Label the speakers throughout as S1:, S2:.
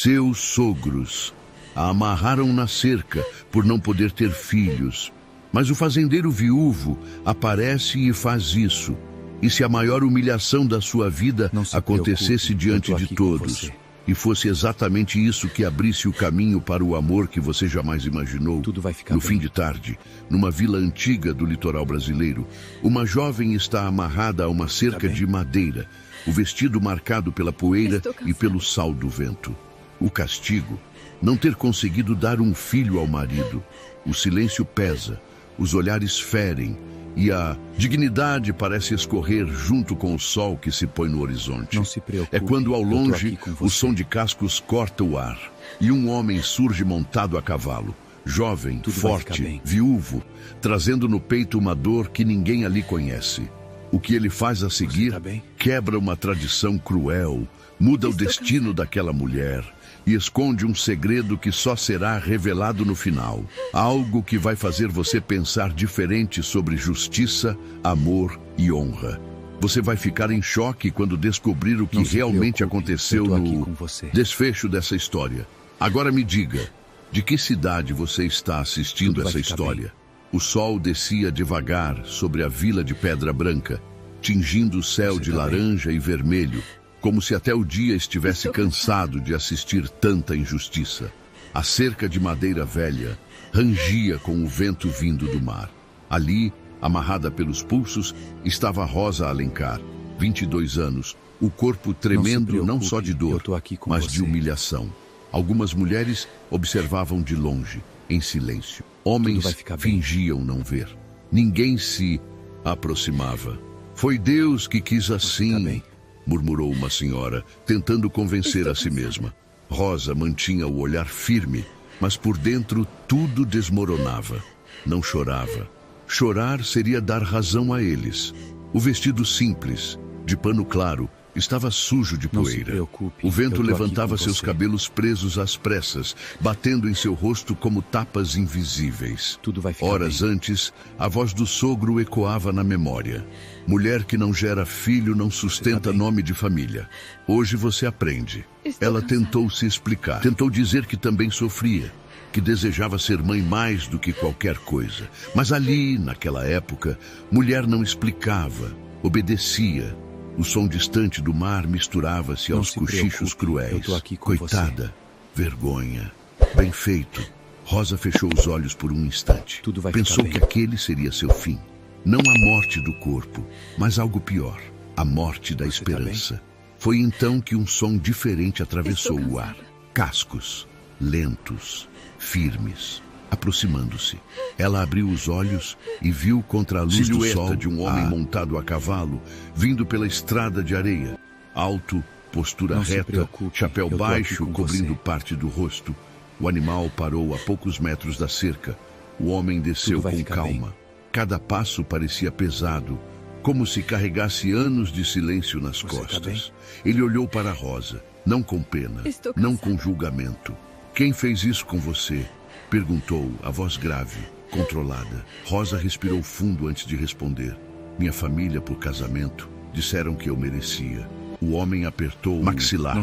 S1: Seus sogros a amarraram na cerca por não poder ter filhos. Mas o fazendeiro viúvo aparece e faz isso. E se a maior humilhação da sua vida acontecesse diante de todos, e fosse exatamente isso que abrisse o caminho para o amor que você jamais imaginou, no fim de tarde, numa vila antiga do litoral brasileiro, uma jovem está amarrada a uma cerca de madeira, o vestido marcado pela poeira e pelo sal do vento. O castigo, não ter conseguido dar um filho ao marido. O silêncio pesa, os olhares ferem, e a dignidade parece escorrer junto com o sol que se põe no horizonte.
S2: Não se preocupe,
S1: é quando ao longe o som de cascos corta o ar, e um homem surge montado a cavalo, jovem, forte, viúvo, trazendo no peito uma dor que ninguém ali conhece. O que ele faz a seguir quebra uma tradição cruel, muda o destino daquela mulher e esconde um segredo que só será revelado no final. Algo que vai fazer você pensar diferente sobre justiça, amor e honra. Você vai ficar em choque quando descobrir o que realmente aconteceu no desfecho dessa história. Agora me diga, de que cidade você está assistindo essa história? O sol descia devagar sobre a vila de Pedra Branca, tingindo o céu de laranja e vermelho, como se até o dia estivesse cansado de assistir tanta injustiça. A cerca de madeira velha rangia com o vento vindo do mar. Ali, amarrada pelos pulsos, estava Rosa Alencar, 22 anos, o corpo tremendo não só de dor, mas de humilhação. Algumas mulheres observavam de longe, em silêncio. Homens fingiam não ver. Ninguém se aproximava. Foi Deus que quis assim, murmurou uma senhora, tentando convencer a si mesma. Rosa mantinha o olhar firme, mas por dentro tudo desmoronava. Não chorava. Chorar seria dar razão a eles. O vestido simples, de pano claro, estava sujo de poeira. O vento levantava seus cabelos presos às pressas, batendo em seu rosto como tapas invisíveis. Horas antes, a voz do sogro ecoava na memória. Mulher que não gera filho não sustenta nome de família. Hoje você aprende. Ela tentou se explicar. Tentou dizer que também sofria, que desejava ser mãe mais do que qualquer coisa. Mas ali, naquela época, mulher não explicava, obedecia. O som distante do mar misturava-se aos cochichos cruéis. Coitada, vergonha. Bem feito. Rosa fechou os olhos por um instante. Pensou que aquele seria seu fim. Não a morte do corpo, mas algo pior. A morte da esperança. Foi então que um som diferente atravessou o ar. Cascos, lentos, firmes, aproximando-se. Ela abriu os olhos e viu contra a luz do sol de um homem montado a cavalo, vindo pela estrada de areia. Alto, postura reta, chapéu baixo cobrindo parte do rosto. O animal parou a poucos metros da cerca. O homem desceu com calma. Cada passo parecia pesado, como se carregasse anos de silêncio nas costas. Ele olhou para Rosa, não com pena, não com julgamento. Quem fez isso com você? Perguntou, a voz grave, controlada. Rosa respirou fundo antes de responder. Minha família por casamento. Disseram que eu merecia. O homem apertou o maxilar.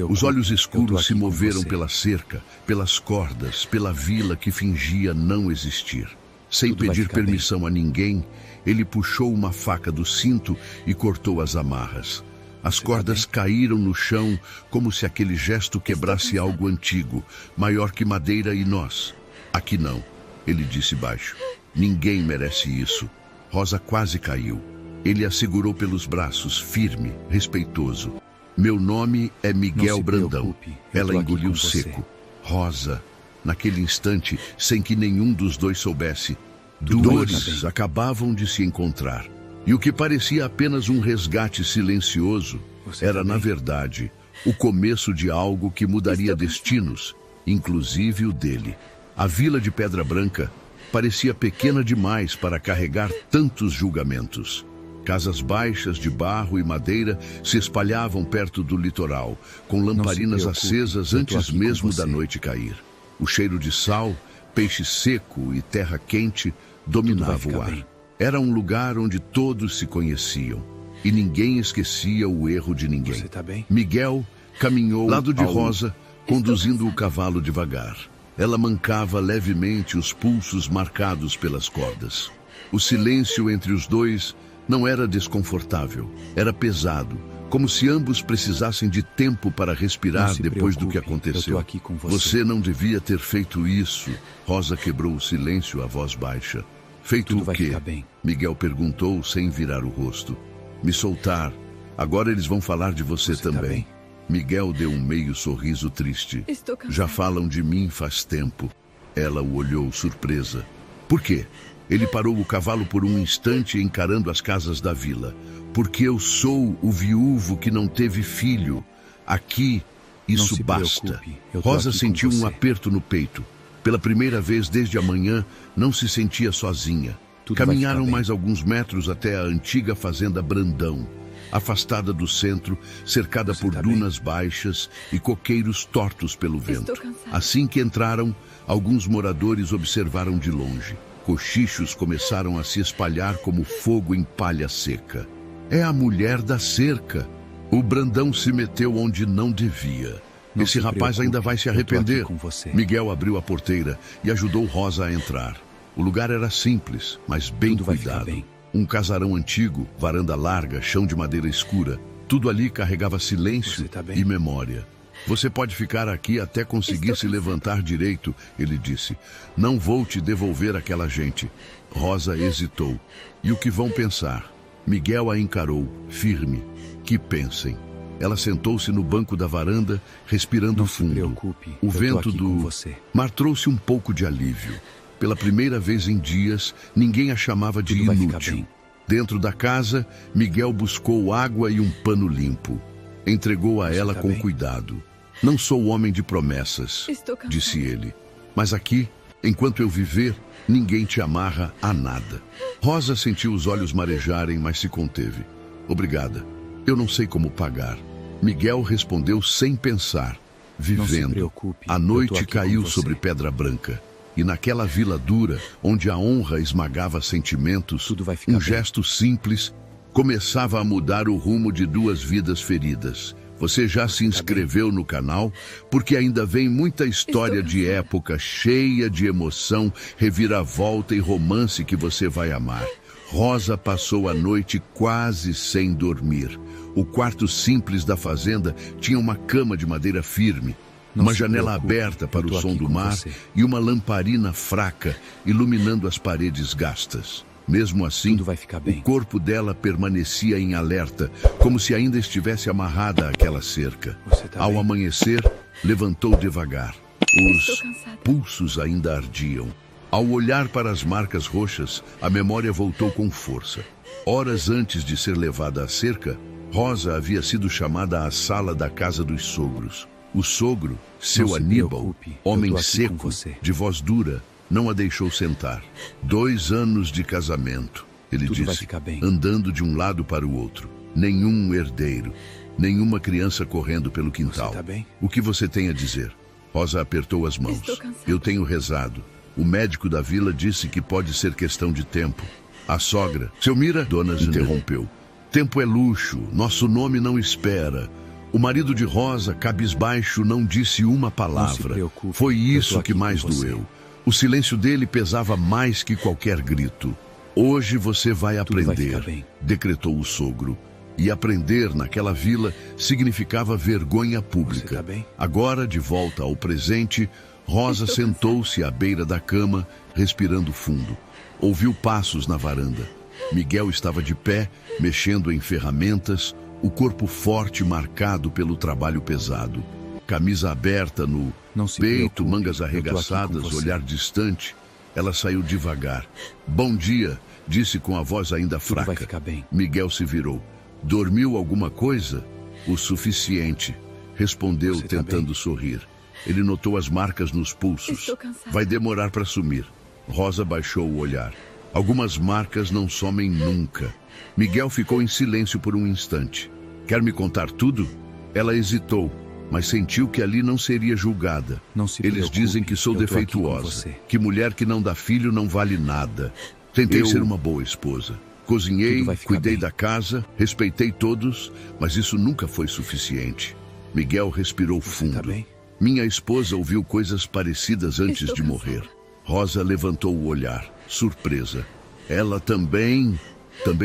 S1: Os olhos escuros se moveram pela cerca, pelas cordas, pela vila que fingia não existir. Sem pedir permissão a ninguém, ele puxou uma faca do cinto e cortou as amarras. As cordas caíram no chão como se aquele gesto quebrasse algo antigo, maior que madeira e nós. Aqui não, ele disse baixo. Ninguém merece isso. Rosa quase caiu. Ele a segurou pelos braços, firme, respeitoso. Meu nome é Miguel Brandão. Ela engoliu seco. Rosa, naquele instante, sem que nenhum dos dois soubesse, dores acabavam de se encontrar. E o que parecia apenas um resgate silencioso era, na verdade, o começo de algo que mudaria destinos, inclusive o dele. A vila de Pedra Branca parecia pequena demais para carregar tantos julgamentos. Casas baixas de barro e madeira se espalhavam perto do litoral, com lamparinas acesas antes mesmo da noite cair. O cheiro de sal, peixe seco e terra quente dominava o ar. Era um lugar onde todos se conheciam e ninguém esquecia o erro de ninguém. Miguel caminhou ao lado de Rosa, conduzindo o cavalo devagar. Ela mancava levemente, os pulsos marcados pelas cordas. O silêncio entre os dois não era desconfortável, era pesado, como se ambos precisassem de tempo para respirar depois do que aconteceu.
S2: Eu tô aqui com você.
S1: Você não devia ter feito isso. Rosa quebrou o silêncio à voz baixa. Feito
S2: Tudo
S1: o
S2: vai
S1: quê?
S2: ficar bem.
S1: Miguel perguntou sem virar o rosto. Me soltar. Agora eles vão falar de você
S2: Tá
S1: também.
S2: bem?
S1: Miguel deu um meio sorriso triste.
S3: Estou cansada.
S1: Já falam de mim faz tempo. Ela o olhou surpresa. Por quê? Ele parou o cavalo por um instante encarando as casas da vila. Porque eu sou o viúvo que não teve filho. Aqui, isso
S2: Não se
S1: basta.
S2: preocupe, eu tô
S1: Rosa
S2: aqui com
S1: sentiu um
S2: você.
S1: aperto no peito. Pela primeira vez desde a manhã, não se sentia sozinha.
S2: Tudo vai
S1: Caminharam
S2: ficar bem.
S1: mais alguns metros até a antiga fazenda Brandão, afastada do centro, cercada
S2: Você
S1: por
S2: tá bem?
S1: dunas baixas e coqueiros tortos pelo vento.
S3: Estou cansada.
S1: Assim que entraram, alguns moradores observaram de longe. Cochichos começaram a se espalhar como fogo em palha seca. É a mulher da cerca. O Brandão se meteu onde não devia.
S2: Não
S1: Esse
S2: se
S1: rapaz
S2: preocupe,
S1: ainda vai se
S2: eu tô aqui
S1: arrepender.
S2: com você.
S1: Miguel abriu a porteira e ajudou Rosa a entrar. O lugar era simples, mas bem
S2: Tudo vai ficar
S1: cuidado.
S2: bem.
S1: Um casarão antigo, varanda larga, chão de madeira escura. Tudo ali carregava silêncio
S2: Você tá bem?
S1: e memória. Você pode ficar aqui até conseguir
S3: Estou
S1: se
S3: cansada.
S1: levantar direito, ele disse. Não vou te devolver aquela gente. Rosa hesitou. E o que vão pensar? Miguel a encarou, firme. Que pensem. Ela sentou-se no banco da varanda, respirando
S2: Não se
S1: fundo.
S2: preocupe,
S1: O
S2: eu tô
S1: vento
S2: aqui
S1: do
S2: com você.
S1: mar trouxe um pouco de alívio. Pela primeira vez em dias, ninguém a chamava de
S2: Tudo vai ficar
S1: inútil.
S2: bem.
S1: Dentro da casa, Miguel buscou água e um pano limpo. Entregou a ela
S2: tá
S1: com
S2: bem?
S1: cuidado. Não sou homem de promessas,
S3: Estou cansada.
S1: disse ele. Mas aqui, enquanto eu viver, ninguém te amarra a nada. Rosa sentiu os olhos marejarem, mas se conteve. Obrigada. Eu não sei como pagar. Miguel respondeu sem pensar.
S2: Não se
S1: Vivendo.
S2: preocupe,
S1: A
S2: eu tô
S1: noite
S2: aqui
S1: caiu
S2: com você.
S1: sobre Pedra Branca. E naquela vila dura, onde a honra esmagava sentimentos,
S2: Tudo vai ficar
S1: um
S2: bem.
S1: gesto simples começava a mudar o rumo de duas vidas feridas. Você já se inscreveu no canal? Porque ainda vem muita história
S3: Estou
S1: de
S3: cansada.
S1: época cheia de emoção, reviravolta e romance que você vai amar. Rosa passou a noite quase sem dormir. O quarto simples da fazenda tinha uma cama de madeira firme,
S2: Não
S1: uma
S2: se
S1: janela
S2: preocupe,
S1: aberta para
S2: eu tô
S1: o som
S2: aqui
S1: do
S2: com
S1: mar
S2: você.
S1: e uma lamparina fraca iluminando as paredes gastas. Mesmo assim,
S2: Tudo vai ficar bem.
S1: o corpo dela permanecia em alerta, como se ainda estivesse amarrada àquela cerca.
S2: Você tá
S1: Ao
S2: bem?
S1: amanhecer, levantou devagar.
S3: Estou
S1: Os
S3: cansada.
S1: pulsos ainda ardiam. Ao olhar para as marcas roxas, a memória voltou com força. Horas antes de ser levada à cerca, Rosa havia sido chamada à sala da casa dos sogros. O sogro, seu
S2: se
S1: Aníbal,
S2: preocupe, eu
S1: homem
S2: tô aqui com
S1: seco,
S2: você.
S1: de voz dura, não a deixou sentar. 2 anos de casamento, ele
S2: Tudo vai
S1: disse,
S2: ficar bem.
S1: andando de um lado para o outro. Nenhum herdeiro, nenhuma criança correndo pelo quintal.
S2: Você tá bem?
S1: O que você tem a dizer? Rosa apertou as mãos.
S3: Estou cansada.
S1: Eu tenho rezado. O médico da vila disse que pode ser questão de tempo. A sogra, seu Mira, dona interrompeu. Tempo é luxo, nosso nome não espera. O marido de Rosa, cabisbaixo, não disse uma palavra.
S2: preocupe,
S1: Foi
S2: eu tô
S1: isso
S2: aqui
S1: que mais
S2: com você.
S1: doeu. O silêncio dele pesava mais que qualquer grito. Hoje você vai
S2: Tudo vai
S1: aprender,
S2: ficar bem.
S1: decretou o sogro. E aprender naquela vila significava vergonha pública.
S2: Você tá bem?
S1: Agora, de volta ao presente, Rosa
S3: Estou
S1: sentou-se à beira da cama, respirando fundo. Ouviu passos na varanda. Miguel estava de pé, mexendo em ferramentas, o corpo forte marcado pelo trabalho pesado. Camisa aberta no
S2: Não se
S1: peito,
S2: preocupe,
S1: mangas
S2: eu tô aqui com
S1: arregaçadas,
S2: você.
S1: olhar distante. Ela saiu devagar. Bom dia, disse com a voz ainda
S2: Tudo vai
S1: fraca.
S2: ficar bem.
S1: Miguel se virou. Dormiu alguma coisa? O suficiente, respondeu
S2: Você tá
S1: tentando
S2: bem?
S1: sorrir. Ele notou as marcas nos pulsos.
S3: Estou cansada.
S1: Vai demorar para sumir. Rosa baixou o olhar. Algumas marcas não somem nunca. Miguel ficou em silêncio por um instante. Quer me contar tudo? Ela hesitou, mas sentiu que ali não seria julgada.
S2: Não se
S1: Eles
S2: preocupe,
S1: dizem que sou
S2: eu tô aqui com
S1: defeituosa,
S2: você.
S1: que mulher que não dá filho não vale nada. Tentei
S2: Eu-
S1: ser uma boa esposa. Cozinhei,
S2: Tudo vai ficar
S1: cuidei
S2: bem.
S1: da casa, respeitei todos, mas isso nunca foi suficiente. Miguel respirou
S2: Você
S1: fundo.
S2: tá bem?
S1: Minha esposa ouviu coisas parecidas antes de morrer. Rosa levantou o olhar, surpresa. Ela também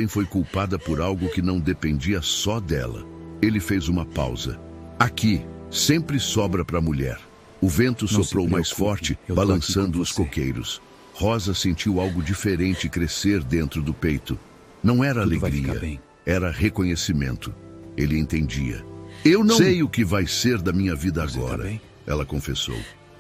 S1: foi culpada por algo que não dependia só dela. Ele fez uma pausa. Aqui, sempre sobra para a mulher. O vento soprou mais forte, balançando os coqueiros. Rosa sentiu algo diferente crescer dentro do peito. Não era alegria, era reconhecimento. Ele entendia. Eu não sei o que vai ser da minha vida agora, ela confessou.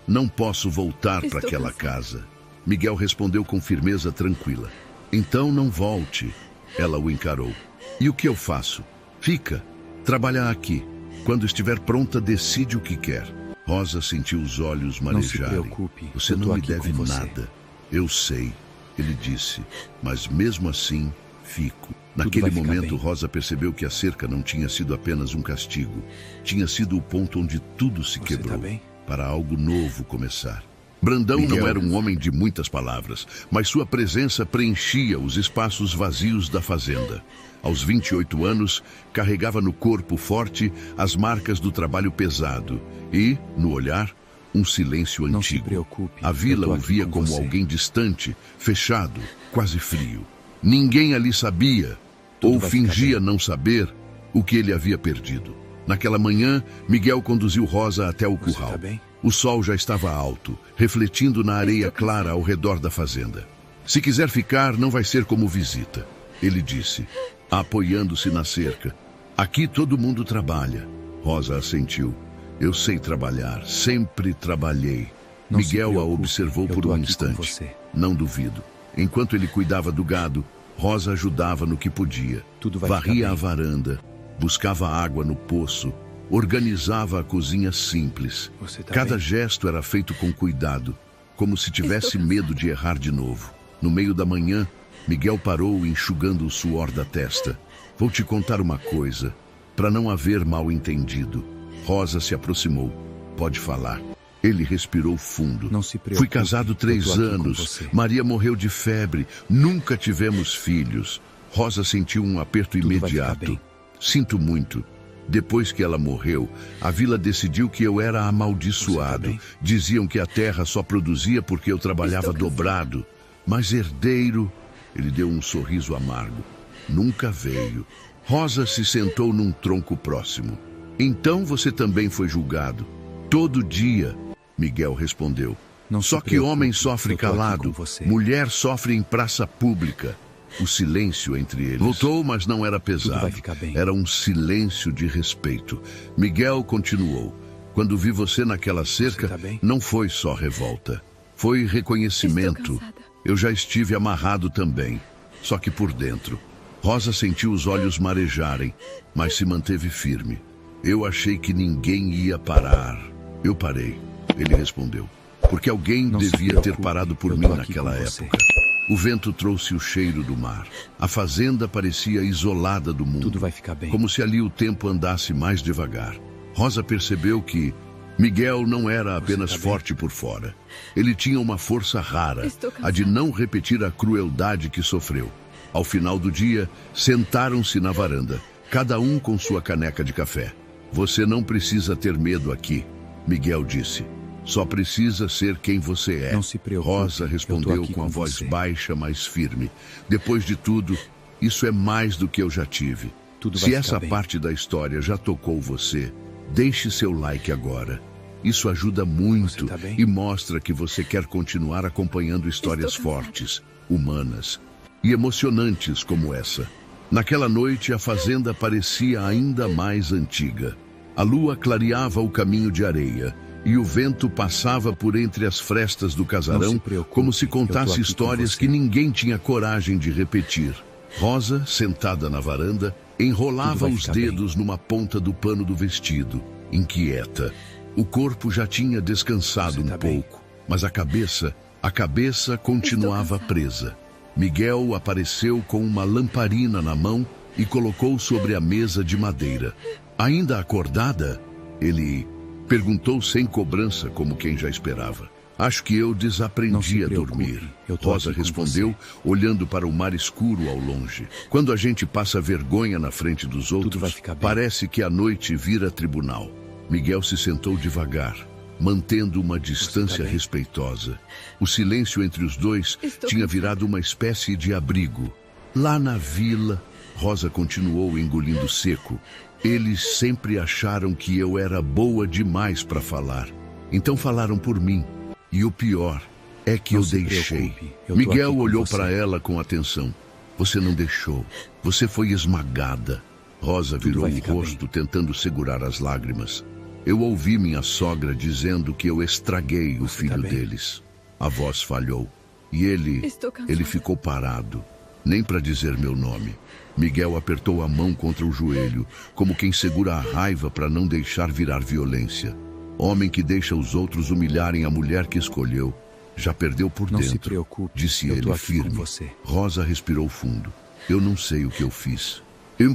S1: Não posso voltar para aquela casa. Miguel respondeu com firmeza tranquila. Então não volte. Ela o encarou. E o que eu faço? Fica. Trabalha aqui. Quando estiver pronta, decide o que quer. Rosa sentiu os olhos marejarem.
S2: Não se preocupe.
S1: Você não me deve nada. Eu sei, ele disse. Mas mesmo assim, fico. Naquele momento, Rosa percebeu que a cerca não tinha sido apenas um castigo. Tinha sido o ponto onde tudo se quebrou, para algo novo começar. Brandão não era um homem de muitas palavras, mas sua presença preenchia os espaços vazios da fazenda. Aos 28 anos, carregava no corpo forte as marcas do trabalho pesado e, no olhar, um silêncio antigo.
S2: Não se preocupe,
S1: a vila o via como alguém distante, fechado, quase frio. Ninguém ali sabia, ou fingia não saber, o que ele havia perdido. Naquela manhã, Miguel conduziu Rosa até o curral. O sol já estava alto, refletindo na areia clara ao redor da fazenda. Se quiser ficar, não vai ser como visita, ele disse, apoiando-se na cerca. Aqui todo mundo trabalha. Rosa assentiu. Eu sei trabalhar, sempre trabalhei. Miguel a observou por um instante. Não duvido. Enquanto ele cuidava do gado, Rosa ajudava no que podia. Varria a varanda, buscava água no poço, organizava a cozinha simples. Cada gesto era feito com cuidado, como se tivesse medo de errar de novo. No meio da manhã, Miguel parou enxugando o suor da testa. Vou te contar uma coisa, para não haver mal-entendido. Rosa se aproximou. Pode falar. Ele respirou fundo.
S2: Não se preocupe,
S1: fui casado 3 anos. Maria morreu de febre. Nunca tivemos filhos. Rosa sentiu um aperto imediato. Sinto muito. Depois que ela morreu, a vila decidiu que eu era amaldiçoado. Diziam que a terra só produzia porque eu trabalhava dobrado. Mas herdeiro... Ele deu um sorriso amargo. Nunca veio. Rosa se sentou num tronco próximo. Então você também foi julgado. Todo dia, Miguel respondeu. Só que homem sofre calado, mulher sofre em praça pública. O silêncio entre eles. Voltou, mas não era pesado. Era um silêncio de respeito. Miguel continuou. Quando vi você naquela cerca, não foi só revolta. Foi reconhecimento. Eu já estive amarrado também, só que por dentro. Rosa sentiu os olhos marejarem, mas se manteve firme. Eu achei que ninguém ia parar. Eu parei, ele respondeu. Porque alguém devia ter parado por mim naquela época. O vento trouxe o cheiro do mar. A fazenda parecia isolada do mundo. Como se ali o tempo andasse mais devagar. Rosa percebeu que Miguel não era apenas forte por fora. Ele tinha uma força rara, a de não repetir a crueldade que sofreu. Ao final do dia, sentaram-se na varanda, cada um com sua caneca de café. Você não precisa ter medo aqui, Miguel disse. Só precisa ser quem você é.
S2: Não se preocupe,
S1: Rosa respondeu com a voz baixa, mas firme. Depois de tudo, isso é mais do que eu já tive. Se essa parte da história já tocou você, deixe seu like agora. Isso ajuda muito e mostra que você quer continuar acompanhando histórias fortes, humanas e emocionantes como essa. Naquela noite, a fazenda parecia ainda mais antiga. A lua clareava o caminho de areia e o vento passava por entre as frestas do casarão como se contasse histórias que ninguém tinha coragem de repetir. Rosa, sentada na varanda, enrolava os dedos numa ponta do pano do vestido, inquieta. O corpo já tinha descansado um pouco, mas a cabeça continuava presa. Miguel apareceu com uma lamparina na mão e colocou sobre a mesa de madeira. Ainda acordada? Ele perguntou sem cobrança, como quem já esperava. Acho que eu desaprendi a dormir. Rosa respondeu, olhando para o mar escuro ao longe. Quando a gente passa vergonha na frente dos outros, parece que a noite vira tribunal. Miguel se sentou devagar. mantendo uma distância respeitosa. O silêncio entre os dois tinha virado uma espécie de abrigo. Lá na vila, Rosa continuou engolindo seco. Eles sempre acharam que eu era boa demais para falar. Então falaram por mim. E o pior é que eu deixei. Miguel olhou para ela com atenção. Você não deixou. Você foi esmagada. Rosa virou o rosto, tentando segurar as lágrimas. Eu ouvi minha sogra dizendo que eu estraguei o filho deles. A voz falhou. E ele ficou parado. Nem para dizer meu nome. Miguel apertou a mão contra o joelho, como quem segura a raiva para não deixar virar violência. Homem que deixa os outros humilharem a mulher que escolheu, já perdeu por dentro. Não se preocupe, disse ele firme. Rosa respirou fundo. Eu não sei o que eu fiz.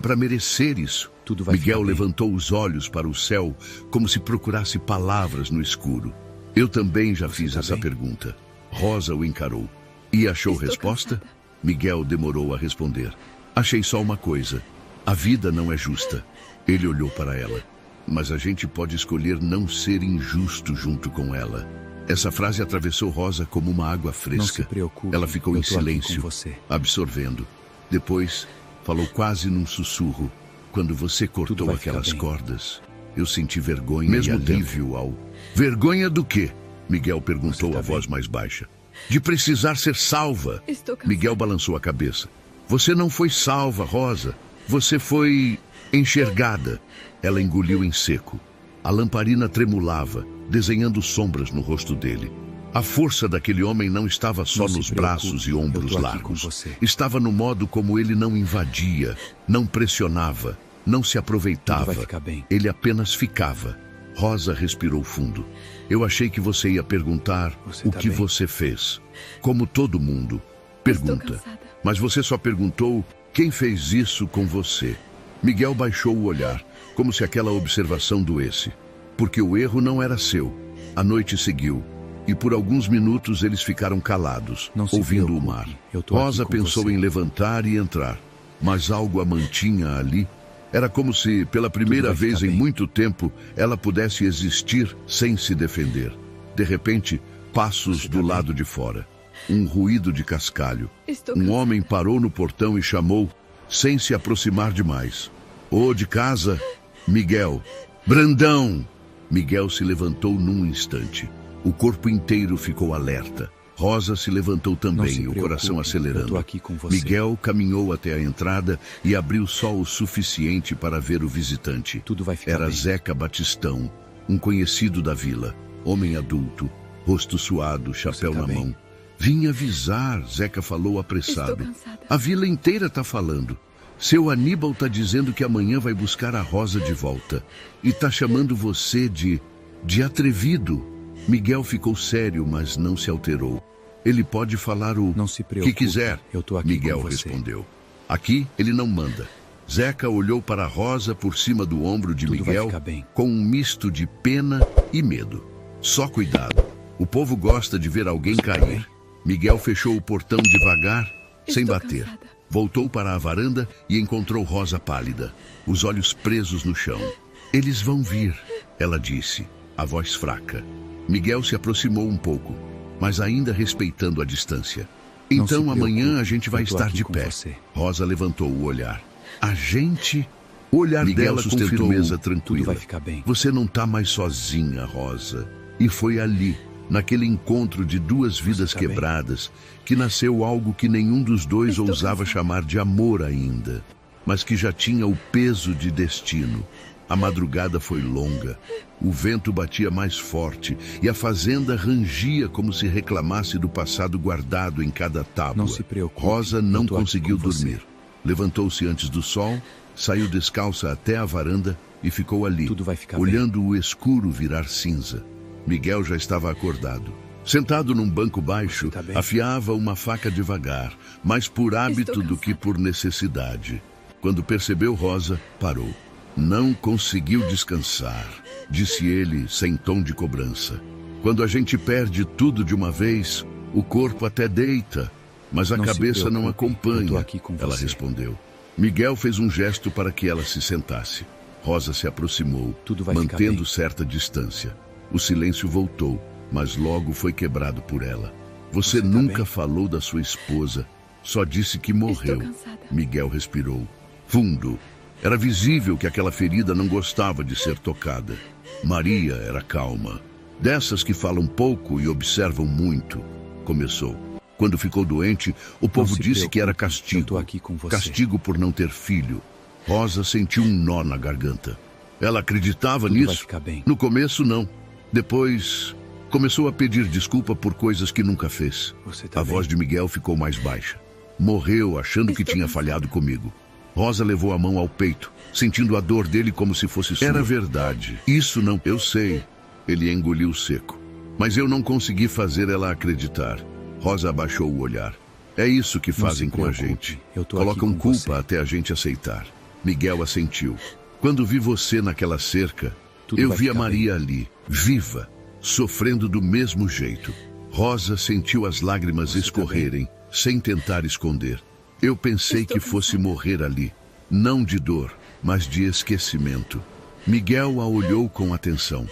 S1: Para merecer isso. Miguel levantou os olhos para o céu, como se procurasse palavras no escuro. Eu também já fiz essa pergunta. Rosa o encarou. E achou resposta? Miguel demorou a responder. Achei só uma coisa. A vida não é justa. Ele olhou para ela. Mas a gente pode escolher não ser injusto junto com ela. Essa frase atravessou Rosa como uma água fresca. Não se preocupe, ela ficou em silêncio, absorvendo. Depois, falou quase num sussurro. Quando você cortou aquelas cordas, eu senti vergonha e alívio ao... Vergonha do quê? Miguel perguntou a voz mais baixa. De precisar ser salva. Miguel balançou a cabeça. Você não foi salva, Rosa. Você foi enxergada. Ela engoliu em seco. A lamparina tremulava, desenhando sombras no rosto dele. A força daquele homem não estava só nos braços e ombros largos. Estava no modo como ele não invadia, não pressionava, não se aproveitava. Ele apenas ficava. Rosa respirou fundo. Eu achei que você ia perguntar o que você fez. Como todo mundo pergunta. Mas você só perguntou quem fez isso com você. Miguel baixou o olhar, como se aquela observação doesse. Porque o erro não era seu. A noite seguiu. E por alguns minutos eles ficaram calados, ouvindo o mar. Rosa pensou em levantar e entrar. Mas algo a mantinha ali. Era como se, pela primeira vez em muito tempo, ela pudesse existir sem se defender. De repente, passos do lado de fora. Um ruído de cascalho. Um homem parou no portão e chamou, sem se aproximar demais. Ô de casa, Miguel. Brandão! Miguel se levantou num instante. O corpo inteiro ficou alerta. Rosa se levantou também, o coração acelerando. Miguel caminhou até a entrada e abriu só o suficiente para ver o visitante. Era Zeca Batistão, um conhecido da vila. Homem adulto, rosto suado, chapéu na mão. Vim avisar, Zeca falou apressado. A vila inteira tá falando. Seu Aníbal tá dizendo que amanhã vai buscar a Rosa de volta. E tá chamando você de atrevido. Miguel ficou sério, mas não se alterou. Ele pode falar o que quiser, Miguel respondeu. Aqui ele não manda. Zeca olhou para a Rosa por cima do ombro de Miguel com um misto de pena e medo. Só cuidado. O povo gosta de ver alguém cair. Miguel fechou o portão devagar, sem bater. Voltou para a varanda e encontrou Rosa pálida, os olhos presos no chão. Eles vão vir, ela disse, a voz fraca. Miguel se aproximou um pouco, mas ainda respeitando a distância. Então amanhã a gente vai estar de pé. Rosa levantou o olhar. A gente... O olhar dela com firmeza tranquila. Você não está mais sozinha, Rosa. E foi ali, naquele encontro de duas vidas quebradas, que nasceu algo que nenhum dos dois ousava chamar de amor ainda, mas que já tinha o peso de destino. A madrugada foi longa, o vento batia mais forte e a fazenda rangia como se reclamasse do passado guardado em cada tábua. Rosa não conseguiu dormir. Levantou-se antes do sol, saiu descalça até a varanda e ficou ali, olhando o escuro virar cinza. Miguel já estava acordado. Sentado num banco baixo, afiava uma faca devagar, mais por hábito do que por necessidade. Quando percebeu Rosa, parou. Não conseguiu descansar, disse ele sem tom de cobrança. Quando a gente perde tudo de uma vez, o corpo até deita, mas a cabeça não acompanha, ela respondeu. Miguel fez um gesto para que ela se sentasse. Rosa se aproximou, mantendo certa distância. O silêncio voltou, mas logo foi quebrado por ela. Você nunca falou da sua esposa, só disse que morreu.
S2: Estou cansada.
S1: Miguel respirou fundo. Era visível que aquela ferida não gostava de ser tocada. Maria era calma. Dessas que falam pouco e observam muito. Começou. Quando ficou doente, o povo disse que era castigo.
S3: Eu tô aqui com você.
S1: Castigo por não ter filho. Rosa sentiu um nó na garganta. Ela acreditava
S3: Tudo
S1: nisso?
S3: vai ficar bem.
S1: No começo, não. Depois, começou a pedir desculpa por coisas que nunca fez.
S3: Você tá
S1: A
S3: bem?
S1: voz de Miguel ficou mais baixa. Morreu achando que tinha falhado comigo. Rosa levou a mão ao peito, sentindo a dor dele como se fosse sua. Era verdade. Isso não... Eu sei. Ele engoliu seco. Mas eu não consegui fazer ela acreditar. Rosa abaixou o olhar. É isso que fazem com a gente.
S3: Eu tô aqui
S1: Colocam
S3: com
S1: culpa
S3: você.
S1: até a gente aceitar. Miguel assentiu. Quando vi você naquela cerca,
S3: Tudo
S1: eu
S3: vai
S1: vi a
S3: ficar
S1: Maria ali, viva, sofrendo do mesmo jeito. Rosa sentiu as lágrimas
S3: Você tá
S1: escorrerem, sem tentar esconder. Eu pensei
S2: Estou
S1: que fosse
S2: cansada.
S1: morrer ali, não de dor, mas de esquecimento. Miguel a olhou com atenção.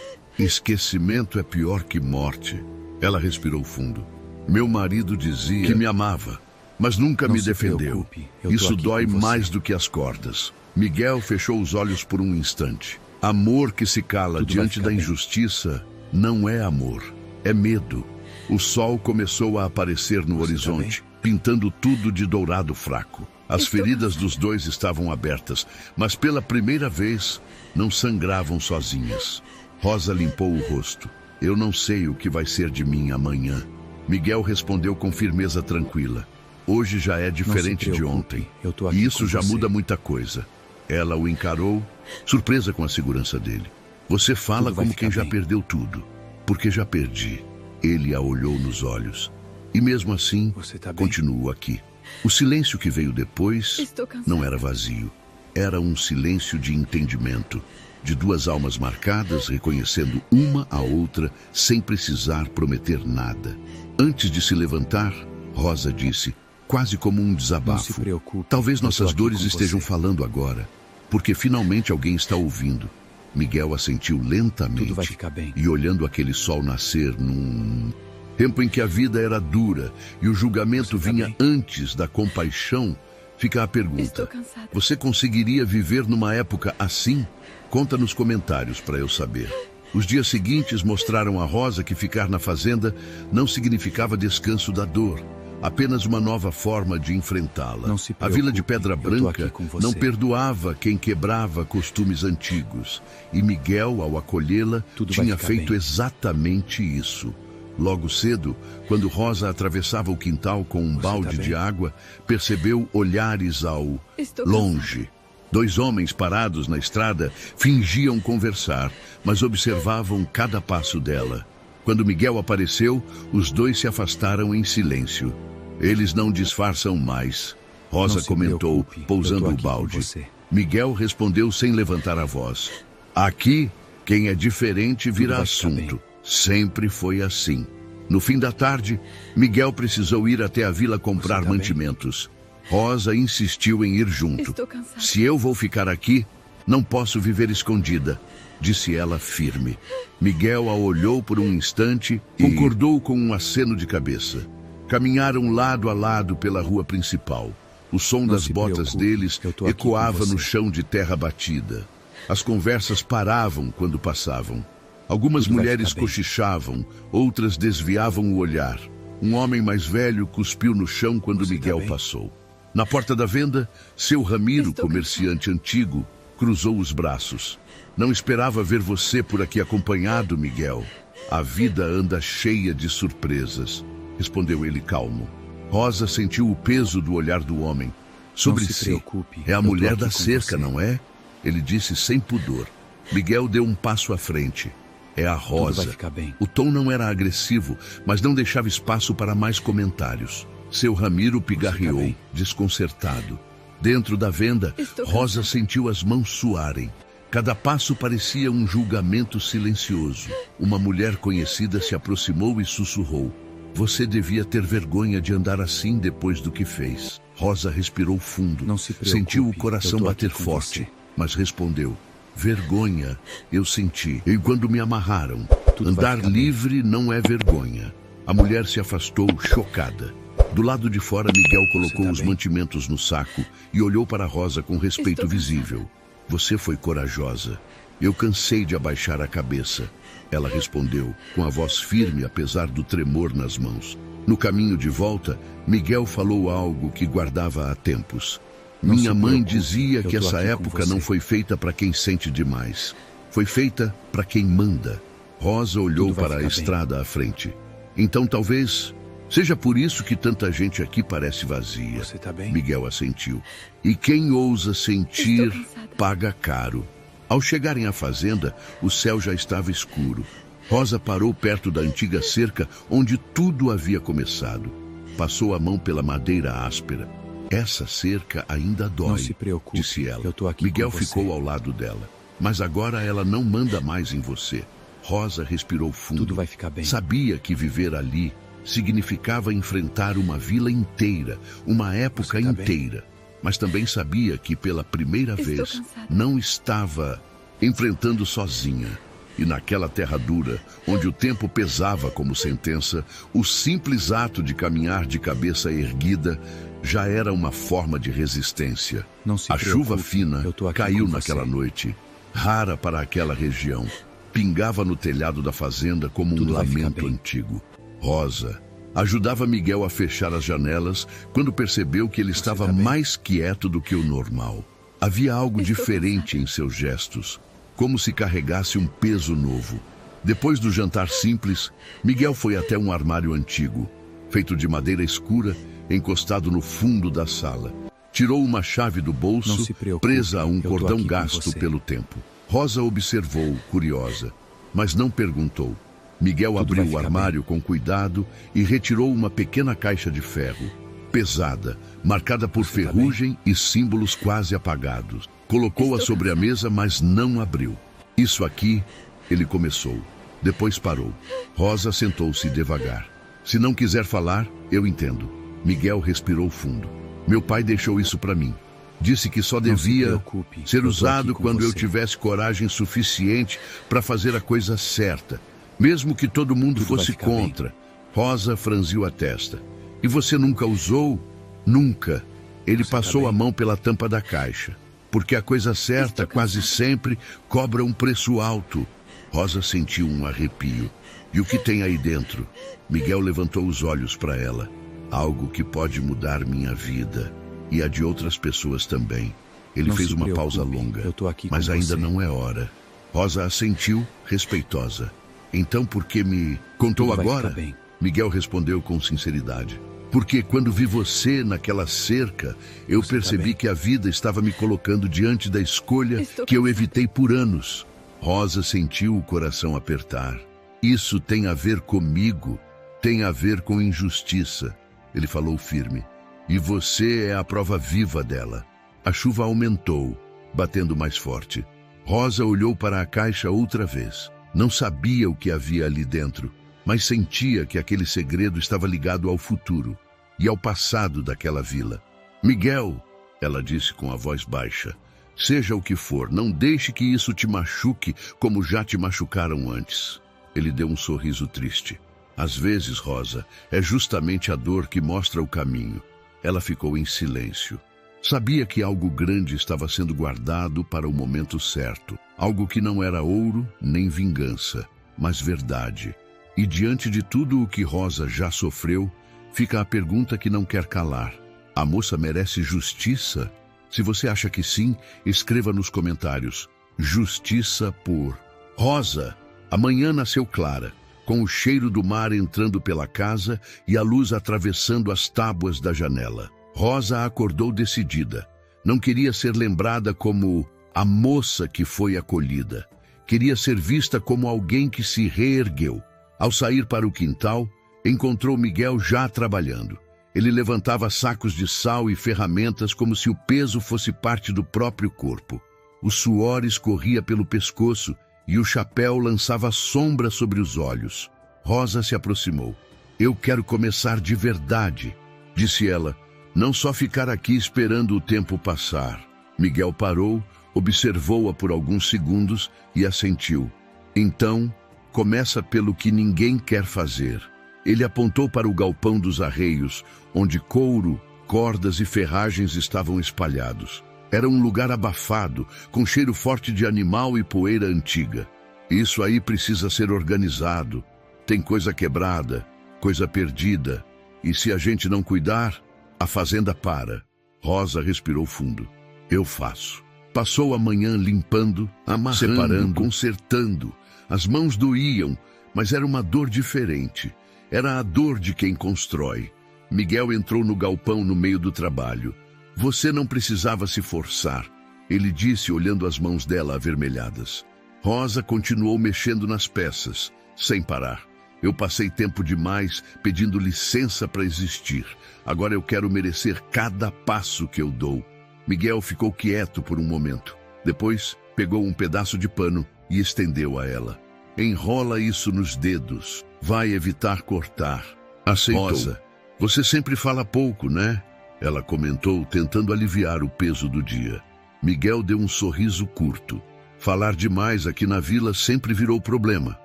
S1: Esquecimento é pior que morte. Ela respirou fundo. Meu marido dizia que me amava, mas nunca
S3: Não
S1: me
S3: se
S1: defendeu.
S3: preocupe, eu tô
S1: Isso
S3: aqui
S1: dói
S3: com você.
S1: mais do que as cordas. Miguel fechou os olhos por um instante. Amor que se cala
S3: Tudo vai
S1: diante
S3: ficar
S1: da
S3: bem.
S1: injustiça não é amor, é medo. O sol começou a aparecer no
S3: Você tá
S1: horizonte, pintando tudo de dourado fraco. As
S2: Estou
S1: feridas dos dois estavam abertas, mas pela primeira vez não sangravam sozinhas. Rosa limpou o rosto. Eu não sei o que vai ser de mim amanhã. Miguel respondeu com firmeza tranquila. Hoje já é diferente de
S3: preocupe,
S1: ontem.
S3: eu tô aqui
S1: E isso
S3: com
S1: já
S3: você.
S1: muda muita coisa. Ela o encarou, surpresa com a segurança dele. Você fala
S3: Tudo vai
S1: como quem
S3: ficar
S1: já
S3: bem.
S1: perdeu tudo. Porque já perdi. Ele a olhou nos olhos. E mesmo assim,
S3: Você tá bem?
S1: continuo aqui. O silêncio que veio depois
S2: Estou cansada.
S1: não era vazio. Era um silêncio de entendimento. De duas almas marcadas, reconhecendo uma a outra, sem precisar prometer nada. Antes de se levantar, Rosa disse, quase como um
S3: Não se
S1: desabafo.
S3: preocupe.
S1: Talvez
S3: eu tô
S1: nossas
S3: aqui
S1: dores
S3: com
S1: estejam
S3: você.
S1: falando agora, porque finalmente alguém está ouvindo. Miguel assentiu lentamente
S3: Tudo vai ficar bem.
S1: e olhando aquele sol nascer num tempo em que a vida era dura e o julgamento
S3: Você tá
S1: vinha
S3: bem?
S1: antes da compaixão, fica a pergunta.
S2: Estou cansada.
S1: Você conseguiria viver numa época assim? Conta nos comentários para eu saber. Os dias seguintes mostraram a Rosa que ficar na fazenda não significava descanso da dor, apenas uma nova forma de enfrentá-la.
S3: Não se
S1: A Vila de
S3: preocupe,
S1: Pedra
S3: eu tô
S1: Branca
S3: aqui com você.
S1: não perdoava quem quebrava costumes antigos, e Miguel, ao acolhê-la,
S3: Tudo vai
S1: tinha
S3: ficar
S1: feito
S3: bem.
S1: exatamente isso. Logo cedo, quando Rosa atravessava o quintal com um
S3: Você
S1: balde
S3: tá
S1: de
S3: bem?
S1: água, percebeu olhares ao
S2: Estou
S1: longe. Dois homens parados na estrada fingiam conversar, mas observavam cada passo dela. Quando Miguel apareceu, os dois se afastaram em silêncio. Eles não disfarçam mais. Rosa
S3: Não se
S1: comentou,
S3: preocupe, eu
S1: pousando
S3: tô
S1: o
S3: aqui com
S1: balde.
S3: você.
S1: Miguel respondeu sem levantar a voz. Aqui, quem é diferente vira
S3: vai ficar
S1: assunto.
S3: bem.
S1: Sempre foi assim. No fim da tarde, Miguel precisou ir até a vila comprar
S3: Você tá bem?
S1: mantimentos. Rosa insistiu em ir junto.
S2: Estou cansada.
S1: Se eu vou ficar aqui, não posso viver escondida, disse ela firme. Miguel a olhou por um instante e concordou com um aceno de cabeça. Caminharam lado a lado pela rua principal. O som
S3: Não
S1: das
S3: se
S1: botas
S3: preocupe,
S1: deles
S3: eu tô aqui com
S1: ecoava no
S3: você.
S1: chão de terra batida. As conversas paravam quando passavam. Algumas
S3: Tudo vai
S1: mulheres
S3: ficar bem.
S1: cochichavam, outras desviavam o olhar. Um homem mais velho cuspiu no chão quando
S3: Você tá
S1: Miguel
S3: bem?
S1: passou. Na porta da venda, seu Ramiro,
S2: Estou
S1: comerciante antigo, cruzou os braços. Não esperava ver você por aqui acompanhado, Miguel. A vida anda cheia de surpresas, respondeu ele calmo. Rosa sentiu o peso do olhar do homem. Sobre
S3: se
S1: si.
S3: preocupe,
S1: É a
S3: eu tô
S1: mulher
S3: aqui
S1: da
S3: com
S1: cerca,
S3: você.
S1: não é? Ele disse sem pudor. Miguel deu um passo à frente. É a
S3: Tudo
S1: Rosa.
S3: vai ficar bem.
S1: O tom não era agressivo, mas não deixava espaço para mais comentários. Seu Ramiro pigarreou,
S3: bem?
S1: desconcertado. Dentro da venda,
S2: Estou
S1: Rosa
S2: cansada.
S1: sentiu as mãos suarem. Cada passo parecia um julgamento silencioso. Uma mulher conhecida se aproximou e sussurrou. Você devia ter vergonha de andar assim depois do que fez. Rosa respirou fundo.
S3: Não se preocupe,
S1: Sentiu o
S3: eu
S1: coração
S3: tô
S1: bater
S3: aqui com
S1: forte,
S3: você.
S1: mas respondeu. Vergonha, eu senti. E quando me amarraram, andar
S3: ficar
S1: livre não é vergonha. A mulher se afastou, chocada. Do lado de fora, Miguel colocou os mantimentos no saco e olhou para Rosa com respeito visível. Você foi corajosa. Eu cansei de abaixar a cabeça. Ela respondeu, com a voz firme, apesar do tremor nas mãos. No caminho de volta, Miguel falou algo que guardava há tempos. Minha mãe dizia que essa época não foi feita para quem sente demais. Foi feita para quem manda. Rosa olhou para a estrada à frente. Então talvez seja por isso que tanta gente aqui parece vazia.
S3: Você tá bem?
S1: Miguel assentiu. E quem ousa sentir, paga caro. Ao chegarem à fazenda, o céu já estava escuro. Rosa parou perto da antiga cerca onde tudo havia começado. Passou a mão pela madeira áspera. Essa cerca ainda dói,
S3: não se preocupe,
S1: disse ela.
S3: Eu tô aqui
S1: Miguel
S3: com você.
S1: ficou ao lado dela. Mas agora ela não manda mais em você. Rosa respirou fundo.
S3: Tudo vai ficar bem.
S1: Sabia que viver ali significava enfrentar uma vila inteira, uma época inteira. Mas também sabia que pela primeira vez não estava enfrentando sozinha. E naquela terra dura, onde o tempo pesava como sentença, o simples ato de caminhar de cabeça erguida já era uma forma de resistência. A chuva fina caiu naquela noite, rara para aquela região. Pingava no telhado da fazenda como um lamento antigo. Rosa ajudava Miguel a fechar as janelas quando percebeu que ele estava mais quieto do que o normal. Havia algo diferente em seus gestos, como se carregasse um peso novo. Depois do jantar simples, Miguel foi até um armário antigo, feito de madeira escura, encostado no fundo da sala. Tirou uma chave do bolso, presa a um cordão gasto pelo tempo. Rosa observou, curiosa, mas não perguntou. Miguel abriu o armário com cuidado e retirou uma pequena caixa de ferro, pesada, marcada por ferrugem e símbolos quase apagados. Colocou-a sobre a mesa, mas não abriu. Isso aqui, ele começou. Depois parou. Rosa sentou-se devagar. Se não quiser falar, eu entendo. Miguel respirou fundo. Meu pai deixou isso para mim. Disse que só devia ser usado quando eu tivesse coragem suficiente para fazer a coisa certa, mesmo que todo mundo fosse contra. Rosa franziu a testa. E você nunca usou? Nunca. Ele passou a mão pela tampa da caixa. Porque a coisa certa quase sempre cobra um preço alto. Rosa sentiu um arrepio. E o que tem aí dentro? Miguel levantou os olhos para ela. Algo que pode mudar minha vida. E a de outras pessoas também. Ele fez uma pausa longa. Mas ainda não é hora. Rosa assentiu, respeitosa. Então por que me contou agora? Miguel respondeu com sinceridade. Porque quando vi você naquela cerca, eu percebi que a vida estava me colocando diante da escolha que eu evitei por anos. Rosa sentiu o coração apertar. Isso tem a ver comigo, tem a ver com injustiça. Ele falou firme. E você é a prova viva dela. A chuva aumentou, batendo mais forte. Rosa olhou para a caixa outra vez. Não sabia o que havia ali dentro, mas sentia que aquele segredo estava ligado ao futuro e ao passado daquela vila. Miguel, ela disse com a voz baixa, seja o que for, não deixe que isso te machuque como já te machucaram antes. Ele deu um sorriso triste. Às vezes, Rosa, é justamente a dor que mostra o caminho. Ela ficou em silêncio. Sabia que algo grande estava sendo guardado para o momento certo. Algo que não era ouro nem vingança, mas verdade. E diante de tudo o que Rosa já sofreu, fica a pergunta que não quer calar. A moça merece justiça? Se você acha que sim, escreva nos comentários. Justiça por Rosa. A manhã nasceu clara, com o cheiro do mar entrando pela casa e a luz atravessando as tábuas da janela. Rosa acordou decidida. Não queria ser lembrada como a moça que foi acolhida. Queria ser vista como alguém que se reergueu. Ao sair para o quintal, encontrou Miguel já trabalhando. Ele levantava sacos de sal e ferramentas como se o peso fosse parte do próprio corpo. O suor escorria pelo pescoço e o chapéu lançava sombra sobre os olhos. Rosa se aproximou. Eu quero começar de verdade, disse ela. Não só ficar aqui esperando o tempo passar. Miguel parou, Observou-a por alguns segundos e assentiu. Então, começa pelo que ninguém quer fazer. Ele apontou para o galpão dos arreios, onde couro, cordas e ferragens estavam espalhados. Era um lugar abafado, com cheiro forte de animal e poeira antiga. Isso aí precisa ser organizado. Tem coisa quebrada, coisa perdida. E se a gente não cuidar, a fazenda para. Rosa respirou fundo. Eu faço. Passou a manhã limpando, amarrando, separando, consertando. As mãos doíam, mas era uma dor diferente. Era a dor de quem constrói. Miguel entrou no galpão no meio do trabalho. Você não precisava se forçar, ele disse olhando as mãos dela avermelhadas. Rosa continuou mexendo nas peças, sem parar. Eu passei tempo demais pedindo licença para existir. Agora eu quero merecer cada passo que eu dou. Miguel ficou quieto por um momento. Depois, pegou um pedaço de pano e estendeu a ela. Enrola isso nos dedos. Vai evitar cortar. Aceitou. Rosa, você sempre fala pouco, né? Ela comentou, tentando aliviar o peso do dia. Miguel deu um sorriso curto. Falar demais aqui na vila sempre virou problema.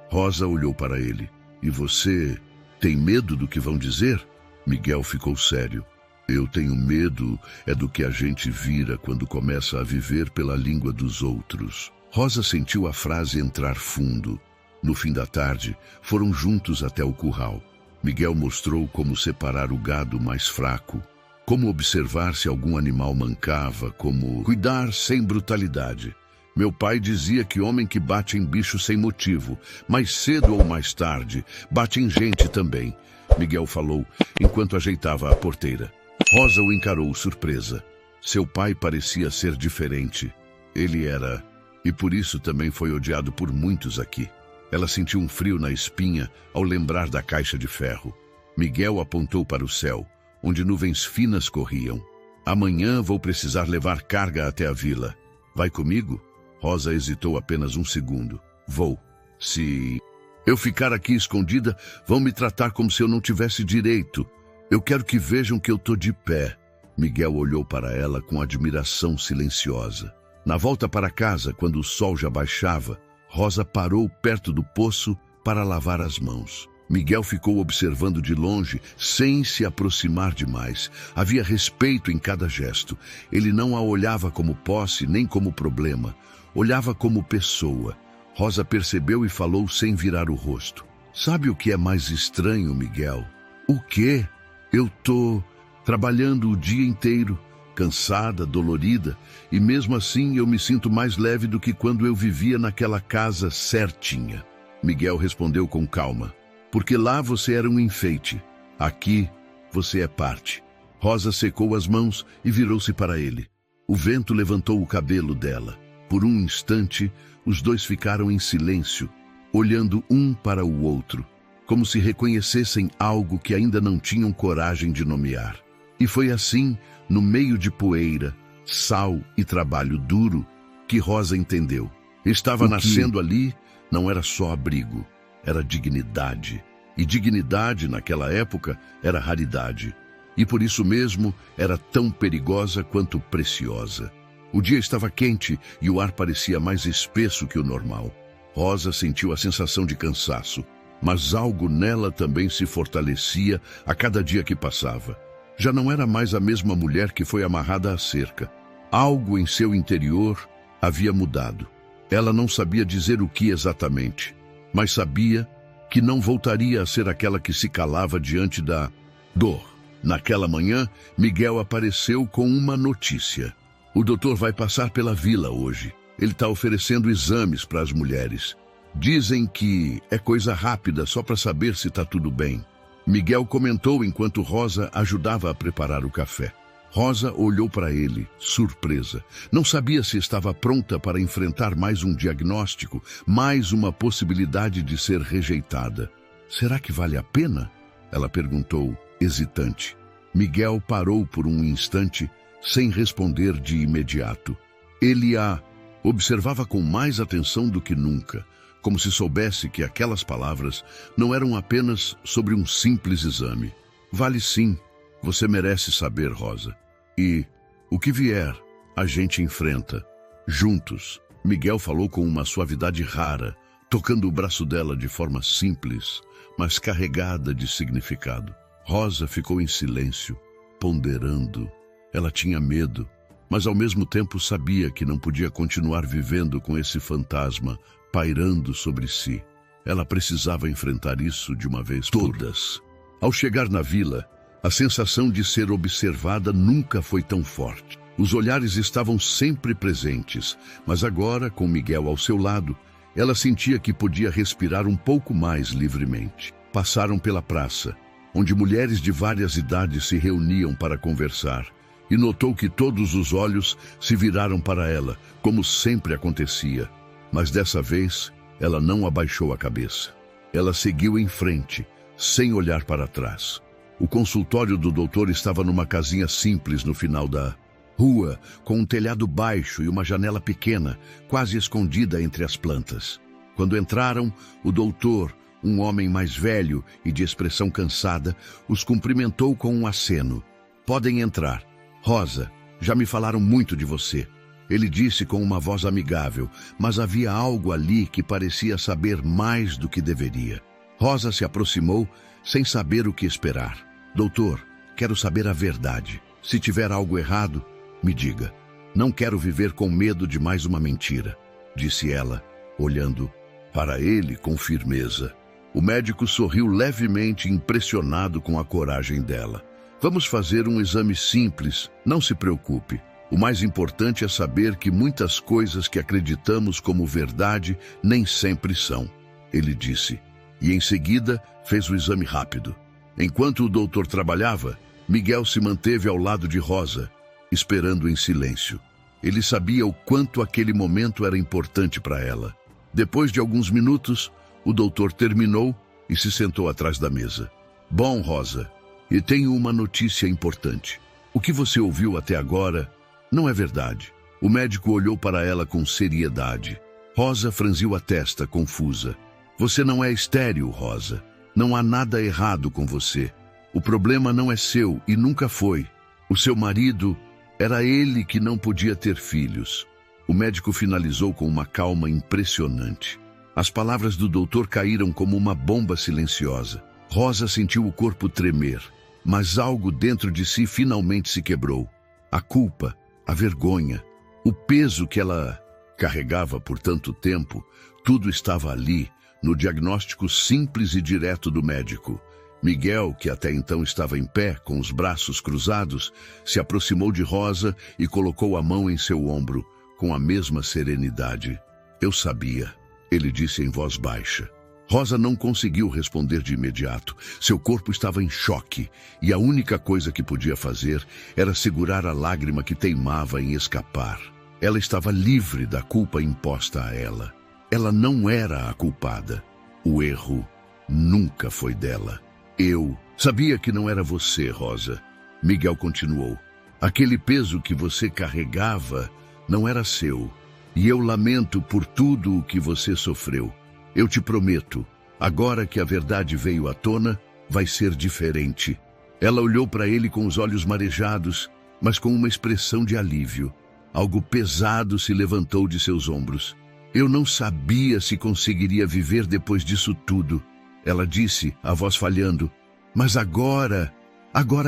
S1: Rosa olhou para ele. E você tem medo do que vão dizer? Miguel ficou sério. Eu tenho medo do que a gente vira quando começa a viver pela língua dos outros. Rosa sentiu a frase entrar fundo. No fim da tarde, foram juntos até o curral. Miguel mostrou como separar o gado mais fraco, como observar se algum animal mancava, como cuidar sem brutalidade. Meu pai dizia que homem que bate em bicho sem motivo, mais cedo ou mais tarde, bate em gente também. Miguel falou, enquanto ajeitava a porteira. Rosa o encarou surpresa. Seu pai parecia ser diferente. Ele era, e por isso também foi odiado por muitos aqui. Ela sentiu um frio na espinha ao lembrar da caixa de ferro. Miguel apontou para o céu, onde nuvens finas corriam. Amanhã vou precisar levar carga até a vila. Vai comigo? Rosa hesitou apenas um segundo. Vou. Se eu ficar aqui escondida, vão me tratar como se eu não tivesse direito. Eu quero que vejam que eu tô de pé. Miguel olhou para ela com admiração silenciosa. Na volta para casa, quando o sol já baixava, Rosa parou perto do poço para lavar as mãos. Miguel ficou observando de longe, sem se aproximar demais. Havia respeito em cada gesto. Ele não a olhava como posse, nem como problema. Olhava como pessoa. Rosa percebeu e falou sem virar o rosto. Sabe o que é mais estranho, Miguel? O quê? Eu tô trabalhando o dia inteiro, cansada, dolorida, e mesmo assim eu me sinto mais leve do que quando eu vivia naquela casa certinha. Miguel respondeu com calma. Porque lá você era um enfeite. Aqui, você é parte. Rosa secou as mãos e virou-se para ele. O vento levantou o cabelo dela. Por um instante, os dois ficaram em silêncio, olhando um para o outro, como se reconhecessem algo que ainda não tinham coragem de nomear. E foi assim, no meio de poeira, sal e trabalho duro, que Rosa entendeu. Estava nascendo ali, não era só abrigo. Era dignidade. E dignidade, naquela época, era raridade. E por isso mesmo, era tão perigosa quanto preciosa. O dia estava quente e o ar parecia mais espesso que o normal. Rosa sentiu a sensação de cansaço, mas algo nela também se fortalecia a cada dia que passava. Já não era mais a mesma mulher que foi amarrada à cerca. Algo em seu interior havia mudado. Ela não sabia dizer o que exatamente, mas sabia que não voltaria a ser aquela que se calava diante da dor. Naquela manhã, Miguel apareceu com uma notícia. O doutor vai passar pela vila hoje. Ele está oferecendo exames para as mulheres. Dizem que é coisa rápida, só para saber se está tudo bem. Miguel comentou enquanto Rosa ajudava a preparar o café. Rosa olhou para ele, surpresa. Não sabia se estava pronta para enfrentar mais um diagnóstico, mais uma possibilidade de ser rejeitada. Será que vale a pena? Ela perguntou, hesitante. Miguel parou por um instante, sem responder de imediato. Ele a observava com mais atenção do que nunca, como se soubesse que aquelas palavras não eram apenas sobre um simples exame. Vale sim, você merece saber, Rosa. E o que vier, a gente enfrenta. Juntos, Miguel falou com uma suavidade rara, tocando o braço dela de forma simples, mas carregada de significado. Rosa ficou em silêncio, ponderando. Ela tinha medo, mas ao mesmo tempo sabia que não podia continuar vivendo com esse fantasma pairando sobre si. Ela precisava enfrentar isso de uma vez por todas. Ao chegar na vila, a sensação de ser observada nunca foi tão forte. Os olhares estavam sempre presentes, mas agora, com Miguel ao seu lado, ela sentia que podia respirar um pouco mais livremente. Passaram pela praça, onde mulheres de várias idades se reuniam para conversar, e notou que todos os olhos se viraram para ela, como sempre acontecia. Mas dessa vez, ela não abaixou a cabeça. Ela seguiu em frente, sem olhar para trás. O consultório do doutor estava numa casinha simples no final da rua, com um telhado baixo e uma janela pequena, quase escondida entre as plantas. Quando entraram, o doutor, um homem mais velho e de expressão cansada, os cumprimentou com um aceno. Podem entrar. Rosa, já me falaram muito de você. Ele disse com uma voz amigável, mas havia algo ali que parecia saber mais do que deveria. Rosa se aproximou, sem saber o que esperar. Doutor, quero saber a verdade. Se tiver algo errado, me diga. Não quero viver com medo de mais uma mentira, disse ela, olhando para ele com firmeza. O médico sorriu levemente, impressionado com a coragem dela. Vamos fazer um exame simples, não se preocupe. O mais importante é saber que muitas coisas que acreditamos como verdade nem sempre são, ele disse. E em seguida fez o exame rápido. Enquanto o doutor trabalhava, Miguel se manteve ao lado de Rosa, esperando em silêncio. Ele sabia o quanto aquele momento era importante para ela. Depois de alguns minutos, o doutor terminou e se sentou atrás da mesa. Bom, Rosa, e tenho uma notícia importante. O que você ouviu até agora não é verdade. O médico olhou para ela com seriedade. Rosa franziu a testa, confusa. Você não é estéril, Rosa. Não há nada errado com você. O problema não é seu e nunca foi. O seu marido, era ele que não podia ter filhos. O médico finalizou com uma calma impressionante. As palavras do doutor caíram como uma bomba silenciosa. Rosa sentiu o corpo tremer, mas algo dentro de si finalmente se quebrou. A culpa, a vergonha, o peso que ela carregava por tanto tempo, tudo estava ali, no diagnóstico simples e direto do médico. Miguel, que até então estava em pé, com os braços cruzados, se aproximou de Rosa e colocou a mão em seu ombro, com a mesma serenidade. Eu sabia, ele disse em voz baixa. Rosa não conseguiu responder de imediato. Seu corpo estava em choque, e a única coisa que podia fazer era segurar a lágrima que teimava em escapar. Ela estava livre da culpa imposta a ela. Ela não era a culpada. O erro nunca foi dela. Eu sabia que não era você, Rosa. Miguel continuou. Aquele peso que você carregava não era seu. E eu lamento por tudo o que você sofreu. Eu te prometo, agora que a verdade veio à tona, vai ser diferente. Ela olhou para ele com os olhos marejados, mas com uma expressão de alívio. Algo pesado se levantou de seus ombros. Eu não sabia se conseguiria viver depois disso tudo. Ela disse, a voz falhando, mas agora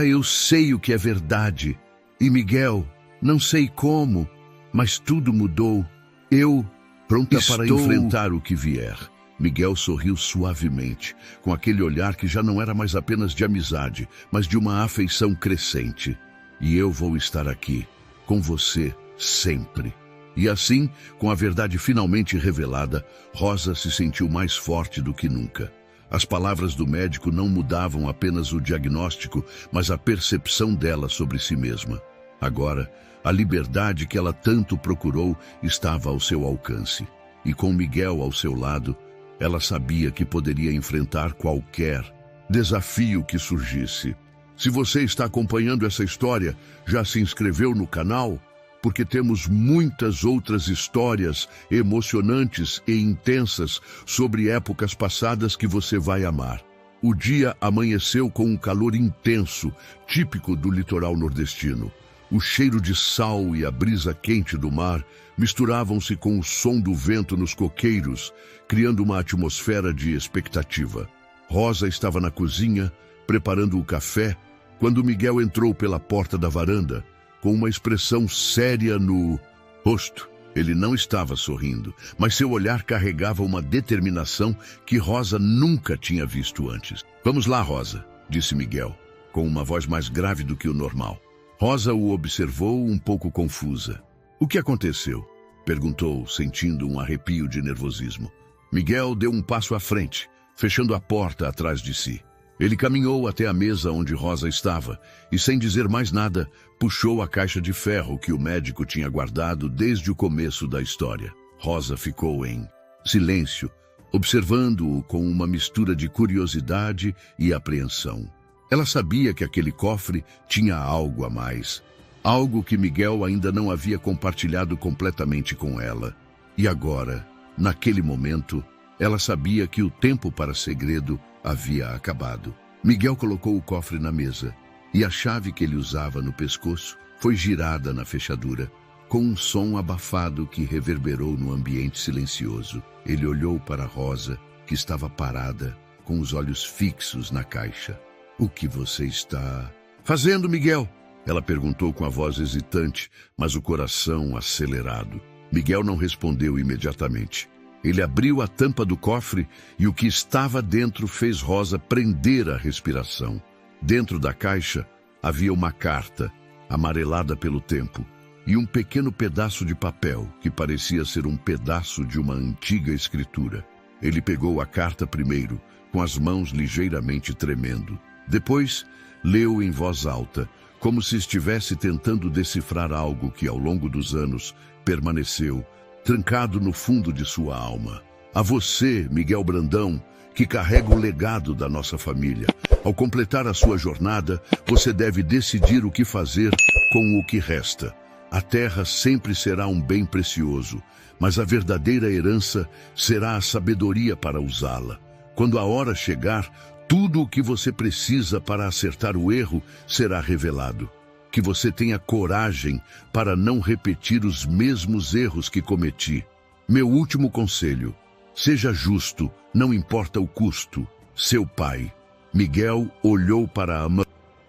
S1: eu sei o que é verdade. E Miguel, não sei como, mas tudo mudou. Eu, pronta para enfrentar o que vier. Miguel sorriu suavemente, com aquele olhar que já não era mais apenas de amizade, mas de uma afeição crescente. E eu vou estar aqui, com você, sempre. E assim, com a verdade finalmente revelada, Rosa se sentiu mais forte do que nunca. As palavras do médico não mudavam apenas o diagnóstico, mas a percepção dela sobre si mesma. Agora, a liberdade que ela tanto procurou estava ao seu alcance. E com Miguel ao seu lado, ela sabia que poderia enfrentar qualquer desafio que surgisse. Se você está acompanhando essa história, já se inscreveu no canal? Porque temos muitas outras histórias emocionantes e intensas sobre épocas passadas que você vai amar. O dia amanheceu com um calor intenso, típico do litoral nordestino. O cheiro de sal e a brisa quente do mar misturavam-se com o som do vento nos coqueiros, criando uma atmosfera de expectativa. Rosa estava na cozinha, preparando o café, quando Miguel entrou pela porta da varanda, com uma expressão séria no rosto. Ele não estava sorrindo, mas seu olhar carregava uma determinação que Rosa nunca tinha visto antes. "Vamos lá, Rosa", disse Miguel, com uma voz mais grave do que o normal. Rosa o observou um pouco confusa. "O que aconteceu?", perguntou, sentindo um arrepio de nervosismo. Miguel deu um passo à frente, fechando a porta atrás de si. Ele caminhou até a mesa onde Rosa estava e, sem dizer mais nada, puxou a caixa de ferro que o médico tinha guardado desde o começo da história. Rosa ficou em silêncio, observando-o com uma mistura de curiosidade e apreensão. Ela sabia que aquele cofre tinha algo a mais, algo que Miguel ainda não havia compartilhado completamente com ela. E agora, naquele momento, ela sabia que o tempo para segredo havia acabado. Miguel colocou o cofre na mesa e a chave que ele usava no pescoço foi girada na fechadura, com um som abafado que reverberou no ambiente silencioso. Ele olhou para Rosa, que estava parada, com os olhos fixos na caixa. "O que você está fazendo, Miguel?", ela perguntou com a voz hesitante, mas o coração acelerado. Miguel não respondeu imediatamente. Ele abriu a tampa do cofre e o que estava dentro fez Rosa prender a respiração. Dentro da caixa havia uma carta, amarelada pelo tempo, e um pequeno pedaço de papel que parecia ser um pedaço de uma antiga escritura. Ele pegou a carta primeiro, com as mãos ligeiramente tremendo. Depois, leu em voz alta, como se estivesse tentando decifrar algo que, ao longo dos anos, permaneceu trancado no fundo de sua alma. "A você, Miguel Brandão, que carrega o legado da nossa família. Ao completar a sua jornada, você deve decidir o que fazer com o que resta. A terra sempre será um bem precioso, mas a verdadeira herança será a sabedoria para usá-la. Quando a hora chegar, tudo o que você precisa para acertar o erro será revelado. Que você tenha coragem para não repetir os mesmos erros que cometi. Meu último conselho: seja justo, não importa o custo. Seu pai." Miguel olhou para a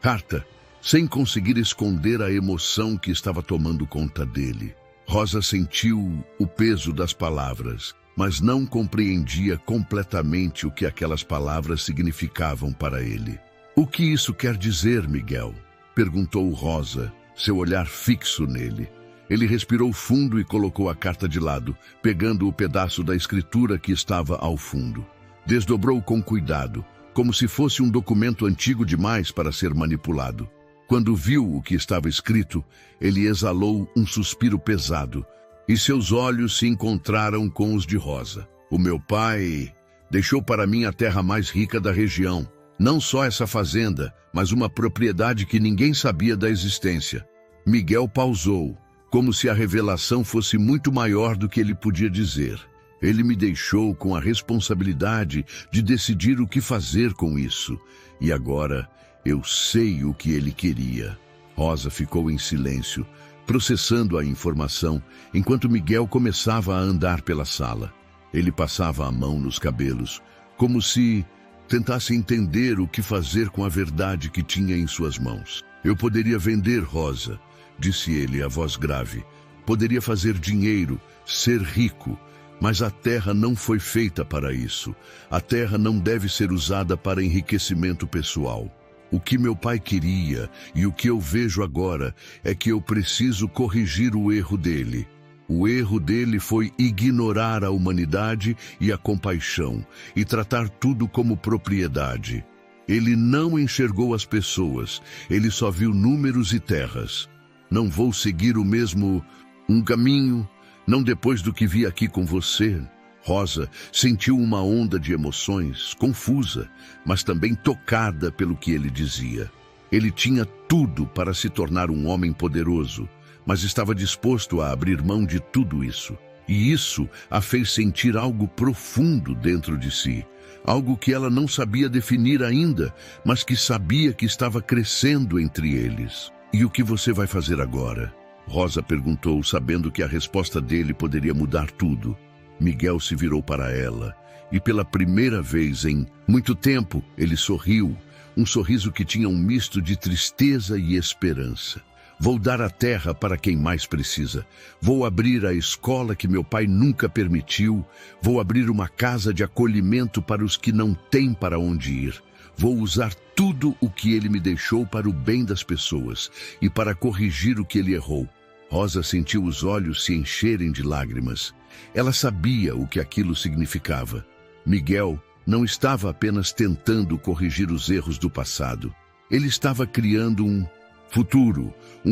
S1: carta, sem conseguir esconder a emoção que estava tomando conta dele. Rosa sentiu o peso das palavras, mas não compreendia completamente o que aquelas palavras significavam para ele. "O que isso quer dizer, Miguel?", perguntou Rosa, seu olhar fixo nele. Ele respirou fundo e colocou a carta de lado, pegando o pedaço da escritura que estava ao fundo. Desdobrou com cuidado, como se fosse um documento antigo demais para ser manipulado. Quando viu o que estava escrito, ele exalou um suspiro pesado, e seus olhos se encontraram com os de Rosa. "O meu pai deixou para mim a terra mais rica da região. Não só essa fazenda, mas uma propriedade que ninguém sabia da existência." Miguel pausou, como se a revelação fosse muito maior do que ele podia dizer. "Ele me deixou com a responsabilidade de decidir o que fazer com isso. E agora eu sei o que ele queria." Rosa ficou em silêncio, processando a informação, enquanto Miguel começava a andar pela sala. Ele passava a mão nos cabelos, como se tentasse entender o que fazer com a verdade que tinha em suas mãos. "Eu poderia vender Rosa", disse ele, a voz grave. "Poderia fazer dinheiro, ser rico, mas a terra não foi feita para isso. A terra não deve ser usada para enriquecimento pessoal. O que meu pai queria e o que eu vejo agora é que eu preciso corrigir o erro dele. O erro dele foi ignorar a humanidade e a compaixão e tratar tudo como propriedade. Ele não enxergou as pessoas, ele só viu números e terras. Não vou seguir o mesmo caminho, não depois do que vi aqui com você." Rosa sentiu uma onda de emoções, confusa, mas também tocada pelo que ele dizia. Ele tinha tudo para se tornar um homem poderoso, mas estava disposto a abrir mão de tudo isso. E isso a fez sentir algo profundo dentro de si, algo que ela não sabia definir ainda, mas que sabia que estava crescendo entre eles. E o que você vai fazer agora? Rosa perguntou, sabendo que a resposta dele poderia mudar tudo. Miguel se virou para ela e pela primeira vez em muito tempo ele sorriu, um sorriso que tinha um misto de tristeza e esperança. Vou dar a terra para quem mais precisa. Vou abrir a escola que meu pai nunca permitiu. Vou abrir uma casa de acolhimento para os que não têm para onde ir. Vou usar tudo o que ele me deixou para o bem das pessoas e para corrigir o que ele errou. Rosa sentiu os olhos se encherem de lágrimas. Ela sabia o que aquilo significava. Miguel não estava apenas tentando corrigir os erros do passado. Ele estava criando um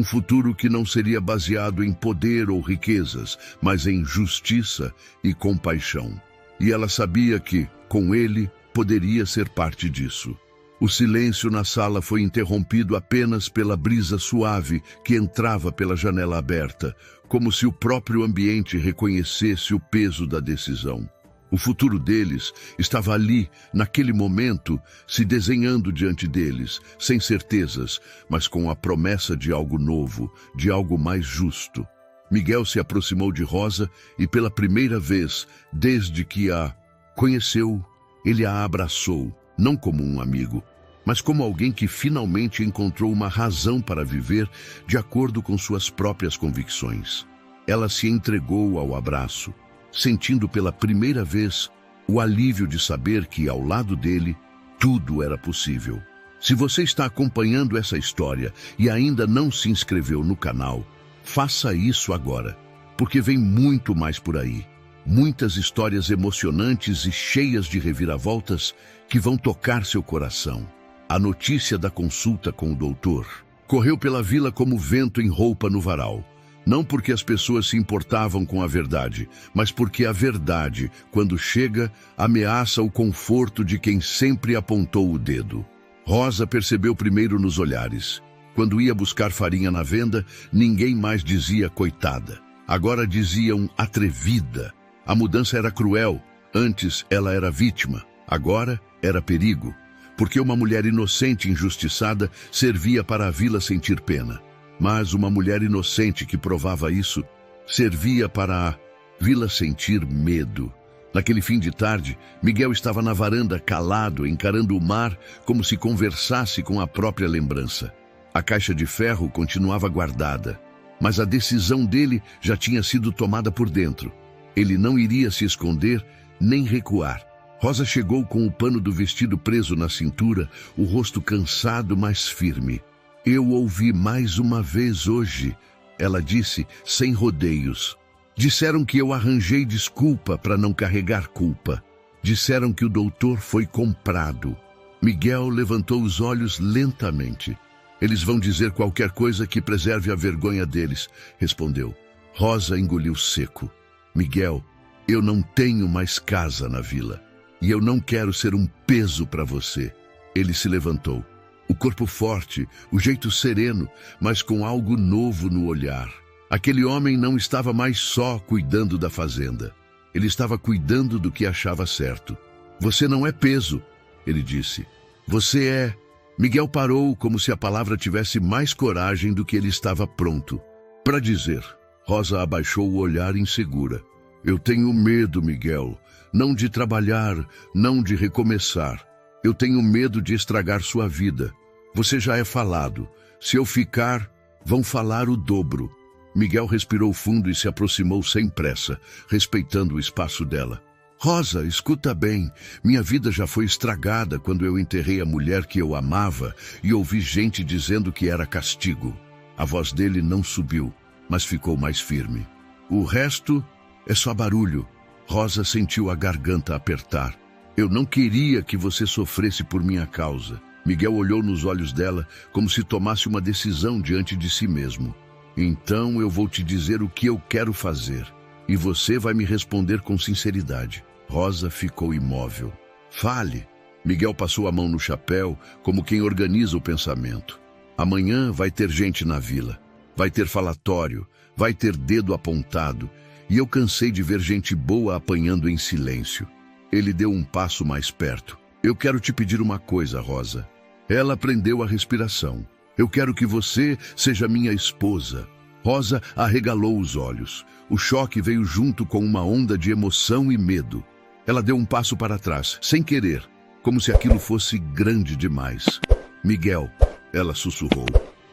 S1: futuro que não seria baseado em poder ou riquezas, mas em justiça e compaixão. E ela sabia que, com ele, poderia ser parte disso. O silêncio na sala foi interrompido apenas pela brisa suave que entrava pela janela aberta, como se o próprio ambiente reconhecesse o peso da decisão. O futuro deles estava ali, naquele momento, se desenhando diante deles, sem certezas, mas com a promessa de algo novo, de algo mais justo. Miguel se aproximou de Rosa e, pela primeira vez, desde que a conheceu, ele a abraçou, não como um amigo, mas como alguém que finalmente encontrou uma razão para viver de acordo com suas próprias convicções. Ela se entregou ao abraço, sentindo pela primeira vez o alívio de saber que, ao lado dele, tudo era possível. Se você está acompanhando essa história e ainda não se inscreveu no canal, faça isso agora, porque vem muito mais por aí. Muitas histórias emocionantes e cheias de reviravoltas que vão tocar seu coração. A notícia da consulta com o doutor correu pela vila como vento em roupa no varal. Não porque as pessoas se importavam com a verdade, mas porque a verdade, quando chega, ameaça o conforto de quem sempre apontou o dedo. Rosa percebeu primeiro nos olhares. Quando ia buscar farinha na venda, ninguém mais dizia coitada. Agora diziam atrevida. A mudança era cruel. Antes ela era vítima. Agora era perigo. Porque uma mulher inocente e injustiçada servia para a vila sentir pena. Mas uma mulher inocente que provava isso servia para a vila sentir medo. Naquele fim de tarde, Miguel estava na varanda calado, encarando o mar como se conversasse com a própria lembrança. A caixa de ferro continuava guardada, mas a decisão dele já tinha sido tomada por dentro. Ele não iria se esconder nem recuar. Rosa chegou com o pano do vestido preso na cintura, o rosto cansado, mas firme. Eu ouvi mais uma vez hoje, ela disse, sem rodeios. Disseram que eu arranjei desculpa para não carregar culpa. Disseram que o doutor foi comprado. Miguel levantou os olhos lentamente. Eles vão dizer qualquer coisa que preserve a vergonha deles, respondeu. Rosa engoliu seco. Miguel, eu não tenho mais casa na vila. E eu não quero ser um peso para você. Ele se levantou. O corpo forte, o jeito sereno, mas com algo novo no olhar. Aquele homem não estava mais só cuidando da fazenda. Ele estava cuidando do que achava certo. Você não é peso, ele disse. Você é... Miguel parou como se a palavra tivesse mais coragem do que ele estava pronto para dizer. Rosa abaixou o olhar insegura. Eu tenho medo, Miguel. Não de trabalhar, não de recomeçar. Eu tenho medo de estragar sua vida. Você já é falado. Se eu ficar, vão falar o dobro. Miguel respirou fundo e se aproximou sem pressa, respeitando o espaço dela. Rosa, escuta bem. Minha vida já foi estragada quando eu enterrei a mulher que eu amava e ouvi gente dizendo que era castigo. A voz dele não subiu, mas ficou mais firme. O resto é só barulho. Rosa sentiu a garganta apertar. Eu não queria que você sofresse por minha causa. Miguel olhou nos olhos dela como se tomasse uma decisão diante de si mesmo. Então eu vou te dizer o que eu quero fazer. E você vai me responder com sinceridade. Rosa ficou imóvel. Fale. Miguel passou a mão no chapéu, como quem organiza o pensamento. Amanhã vai ter gente na vila. Vai ter falatório. Vai ter dedo apontado. E eu cansei de ver gente boa apanhando em silêncio. Ele deu um passo mais perto. Eu quero te pedir uma coisa, Rosa. Ela prendeu a respiração. Eu quero que você seja minha esposa. Rosa arregalou os olhos. O choque veio junto com uma onda de emoção e medo. Ela deu um passo para trás, sem querer, como se aquilo fosse grande demais. Miguel, ela sussurrou.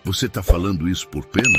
S1: Você está falando isso por pena?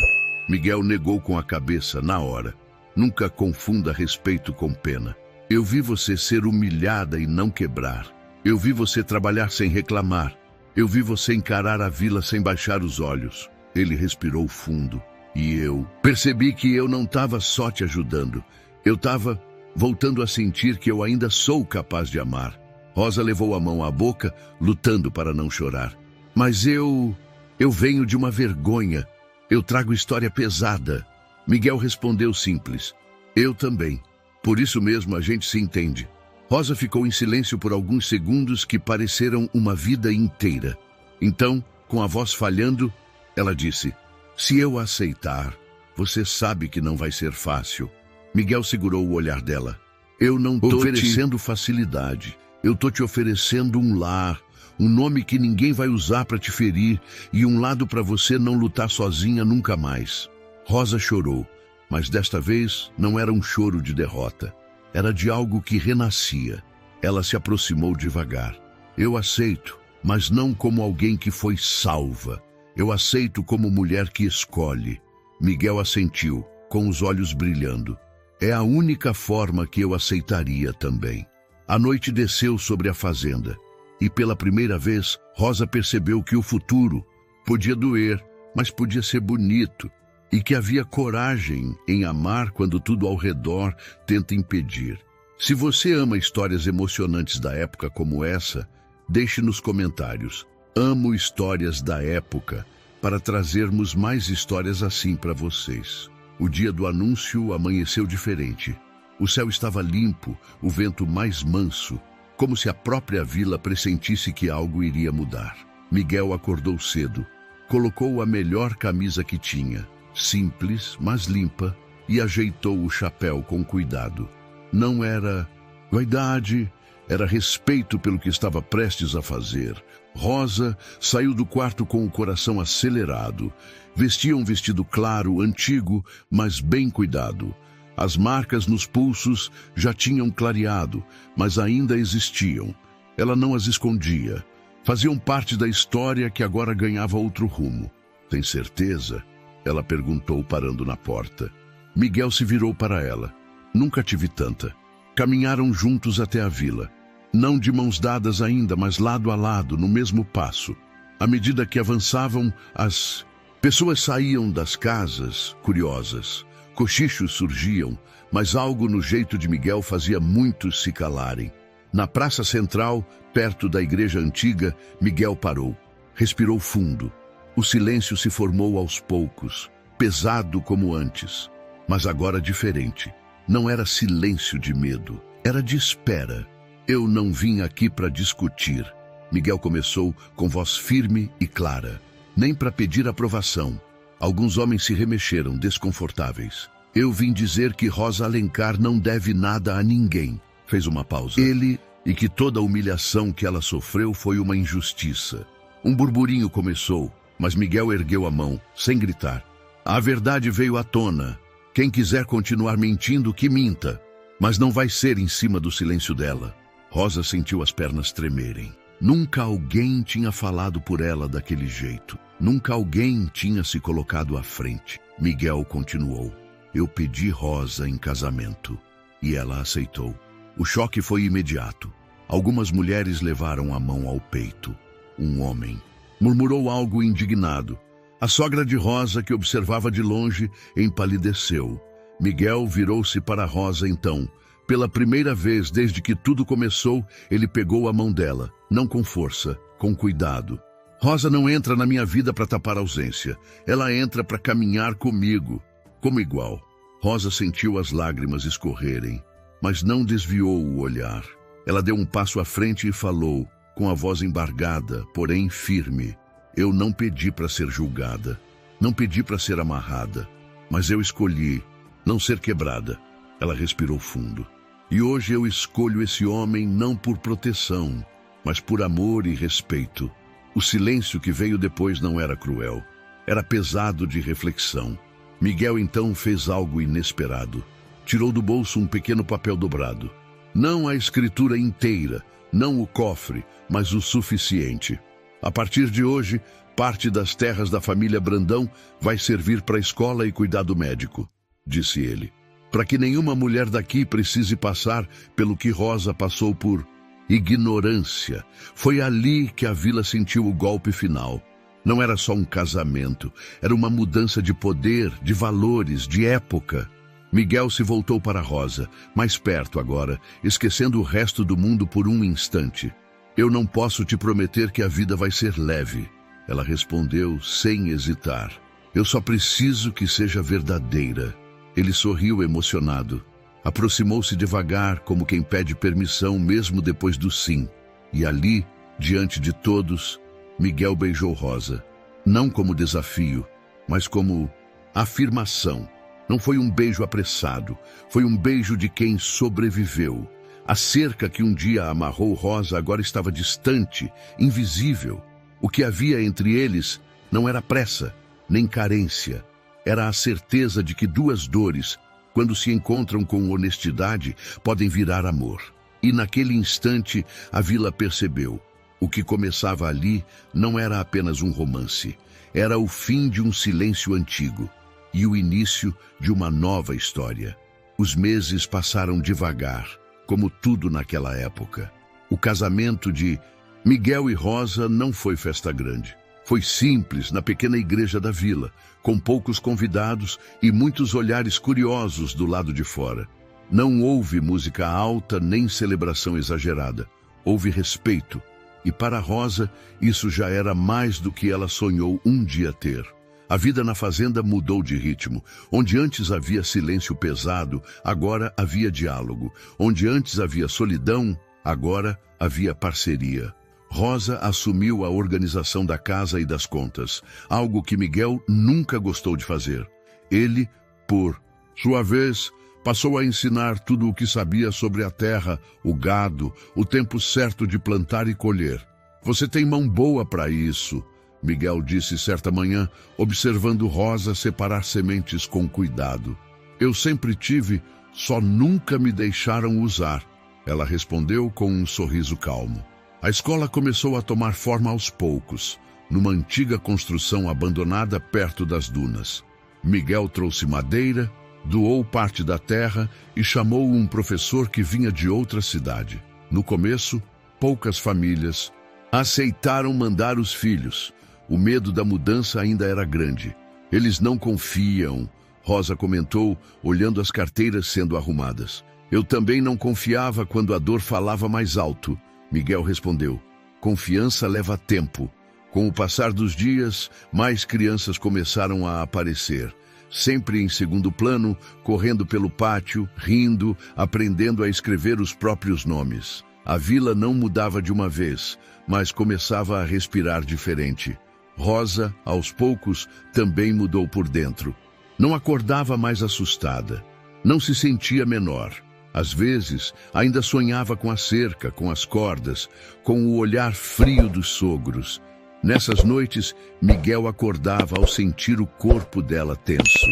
S1: Miguel negou com a cabeça na hora. Nunca confunda respeito com pena. Eu vi você ser humilhada e não quebrar. Eu vi você trabalhar sem reclamar. Eu vi você encarar a vila sem baixar os olhos. Ele respirou fundo. E eu percebi que eu não estava só te ajudando. Eu estava voltando a sentir que eu ainda sou capaz de amar. Rosa levou a mão à boca, lutando para não chorar. Mas eu venho de uma vergonha. Eu trago história pesada. Miguel respondeu simples. Eu também. Por isso mesmo a gente se entende. Rosa ficou em silêncio por alguns segundos que pareceram uma vida inteira. Então, com a voz falhando, ela disse: se eu aceitar, você sabe que não vai ser fácil. Miguel segurou o olhar dela. Eu não estou oferecendo facilidade. Eu estou te oferecendo um lar, um nome que ninguém vai usar para te ferir e um lado para você não lutar sozinha nunca mais. Rosa chorou, mas desta vez não era um choro de derrota. Era de algo que renascia. Ela se aproximou devagar. Eu aceito, mas não como alguém que foi salva. Eu aceito como mulher que escolhe. Miguel assentiu, com os olhos brilhando. É a única forma que eu aceitaria também. A noite desceu sobre a fazenda. E pela primeira vez, Rosa percebeu que o futuro podia doer, mas podia ser bonito. E que havia coragem em amar quando tudo ao redor tenta impedir. Se você ama histórias emocionantes da época como essa, deixe nos comentários. Amo histórias da época, para trazermos mais histórias assim para vocês. O dia do anúncio amanheceu diferente. O céu estava limpo, o vento mais manso, como se a própria vila pressentisse que algo iria mudar. Miguel acordou cedo, colocou a melhor camisa que tinha, simples, mas limpa, e ajeitou o chapéu com cuidado. Não era vaidade, era respeito pelo que estava prestes a fazer. Rosa saiu do quarto com o coração acelerado. Vestia um vestido claro, antigo, mas bem cuidado. As marcas nos pulsos já tinham clareado, mas ainda existiam. Ela não as escondia. Faziam parte da história que agora ganhava outro rumo. Tem certeza? Ela perguntou, parando na porta. Miguel se virou para ela. Nunca tive tanta. Caminharam juntos até a vila. Não de mãos dadas ainda, mas lado a lado, no mesmo passo. À medida que avançavam, as pessoas saíam das casas, curiosas. Cochichos surgiam, mas algo no jeito de Miguel fazia muitos se calarem. Na praça central, perto da igreja antiga, Miguel parou. Respirou fundo. O silêncio se formou aos poucos, pesado como antes, mas agora diferente. Não era silêncio de medo, era de espera. Eu não vim aqui para discutir. Miguel começou com voz firme e clara. Nem para pedir aprovação. Alguns homens se remexeram, desconfortáveis. Eu vim dizer que Rosa Alencar não deve nada a ninguém. Fez uma pausa. E que toda a humilhação que ela sofreu foi uma injustiça. Um burburinho começou, mas Miguel ergueu a mão, sem gritar. A verdade veio à tona. Quem quiser continuar mentindo, que minta. Mas não vai ser em cima do silêncio dela. Rosa sentiu as pernas tremerem. Nunca alguém tinha falado por ela daquele jeito. Nunca alguém tinha se colocado à frente. Miguel continuou. Eu pedi Rosa em casamento. E ela aceitou. O choque foi imediato. Algumas mulheres levaram a mão ao peito. Um homem murmurou algo indignado. A sogra de Rosa, que observava de longe, empalideceu. Miguel virou-se para Rosa então. Pela primeira vez desde que tudo começou, ele pegou a mão dela, não com força, com cuidado. Rosa não entra na minha vida para tapar a ausência. Ela entra para caminhar comigo, como igual. Rosa sentiu as lágrimas escorrerem, mas não desviou o olhar. Ela deu um passo à frente e falou, com a voz embargada, porém firme. Eu não pedi para ser julgada, não pedi para ser amarrada, mas eu escolhi não ser quebrada. Ela respirou fundo. E hoje eu escolho esse homem não por proteção, mas por amor e respeito. O silêncio que veio depois não era cruel. Era pesado de reflexão. Miguel então fez algo inesperado. Tirou do bolso um pequeno papel dobrado. Não a escritura inteira, não o cofre, mas o suficiente. A partir de hoje, parte das terras da família Brandão vai servir para a escola e cuidado médico, disse ele. Para que nenhuma mulher daqui precise passar pelo que Rosa passou por ignorância. Foi ali que a vila sentiu o golpe final. Não era só um casamento, era uma mudança de poder, de valores, de época. Miguel se voltou para Rosa, mais perto agora, esquecendo o resto do mundo por um instante. Eu não posso te prometer que a vida vai ser leve, ela respondeu sem hesitar. Eu só preciso que seja verdadeira. Ele sorriu emocionado. Aproximou-se devagar, como quem pede permissão mesmo depois do sim. E ali, diante de todos, Miguel beijou Rosa. Não como desafio, mas como afirmação. Não foi um beijo apressado, foi um beijo de quem sobreviveu. A cerca que um dia amarrou Rosa agora estava distante, invisível. O que havia entre eles não era pressa, nem carência. Era a certeza de que duas dores, quando se encontram com honestidade, podem virar amor. E naquele instante, a vila percebeu. O que começava ali não era apenas um romance. Era o fim de um silêncio antigo e o início de uma nova história. Os meses passaram devagar, como tudo naquela época. O casamento de Miguel e Rosa não foi festa grande. Foi simples, na pequena igreja da vila, com poucos convidados e muitos olhares curiosos do lado de fora. Não houve música alta nem celebração exagerada. Houve respeito. E para Rosa, isso já era mais do que ela sonhou um dia ter. A vida na fazenda mudou de ritmo. Onde antes havia silêncio pesado, agora havia diálogo. Onde antes havia solidão, agora havia parceria. Rosa assumiu a organização da casa e das contas, algo que Miguel nunca gostou de fazer. Ele, por sua vez, passou a ensinar tudo o que sabia sobre a terra, o gado, o tempo certo de plantar e colher. Você tem mão boa para isso, Miguel disse certa manhã, observando Rosa separar sementes com cuidado. Eu sempre tive, só nunca me deixaram usar, ela respondeu com um sorriso calmo. A escola começou a tomar forma aos poucos, numa antiga construção abandonada perto das dunas. Miguel trouxe madeira, doou parte da terra e chamou um professor que vinha de outra cidade. No começo, poucas famílias aceitaram mandar os filhos. O medo da mudança ainda era grande. Eles não confiam, Rosa comentou, olhando as carteiras sendo arrumadas. Eu também não confiava quando a dor falava mais alto, Miguel respondeu. Confiança leva tempo. Com o passar dos dias, mais crianças começaram a aparecer. Sempre em segundo plano, correndo pelo pátio, rindo, aprendendo a escrever os próprios nomes. A vila não mudava de uma vez, mas começava a respirar diferente. Rosa, aos poucos, também mudou por dentro. Não acordava mais assustada. Não se sentia menor. Às vezes, ainda sonhava com a cerca, com as cordas, com o olhar frio dos sogros. Nessas noites, Miguel acordava ao sentir o corpo dela tenso.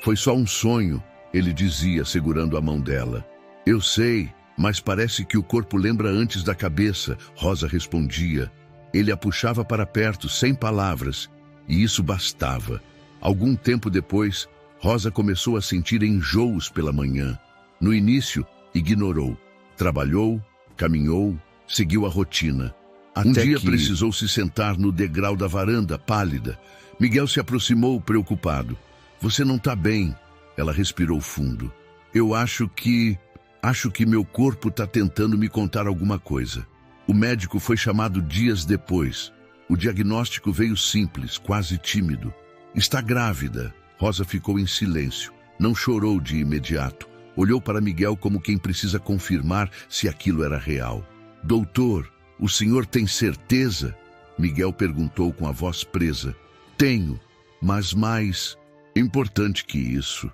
S1: Foi só um sonho, ele dizia, segurando a mão dela. Eu sei, mas parece que o corpo lembra antes da cabeça, Rosa respondia. Ele a puxava para perto, sem palavras, e isso bastava. Algum tempo depois, Rosa começou a sentir enjoos pela manhã. No início, ignorou. Trabalhou, caminhou, seguiu a rotina. Um dia precisou se sentar no degrau da varanda, pálida. Miguel se aproximou, preocupado. Você não está bem. Ela respirou fundo. Eu acho que meu corpo está tentando me contar alguma coisa. O médico foi chamado dias depois. O diagnóstico veio simples, quase tímido. Está grávida. Rosa ficou em silêncio. Não chorou de imediato. Olhou para Miguel como quem precisa confirmar se aquilo era real. Doutor, o senhor tem certeza? Miguel perguntou com a voz presa. Tenho, mas mais importante que isso.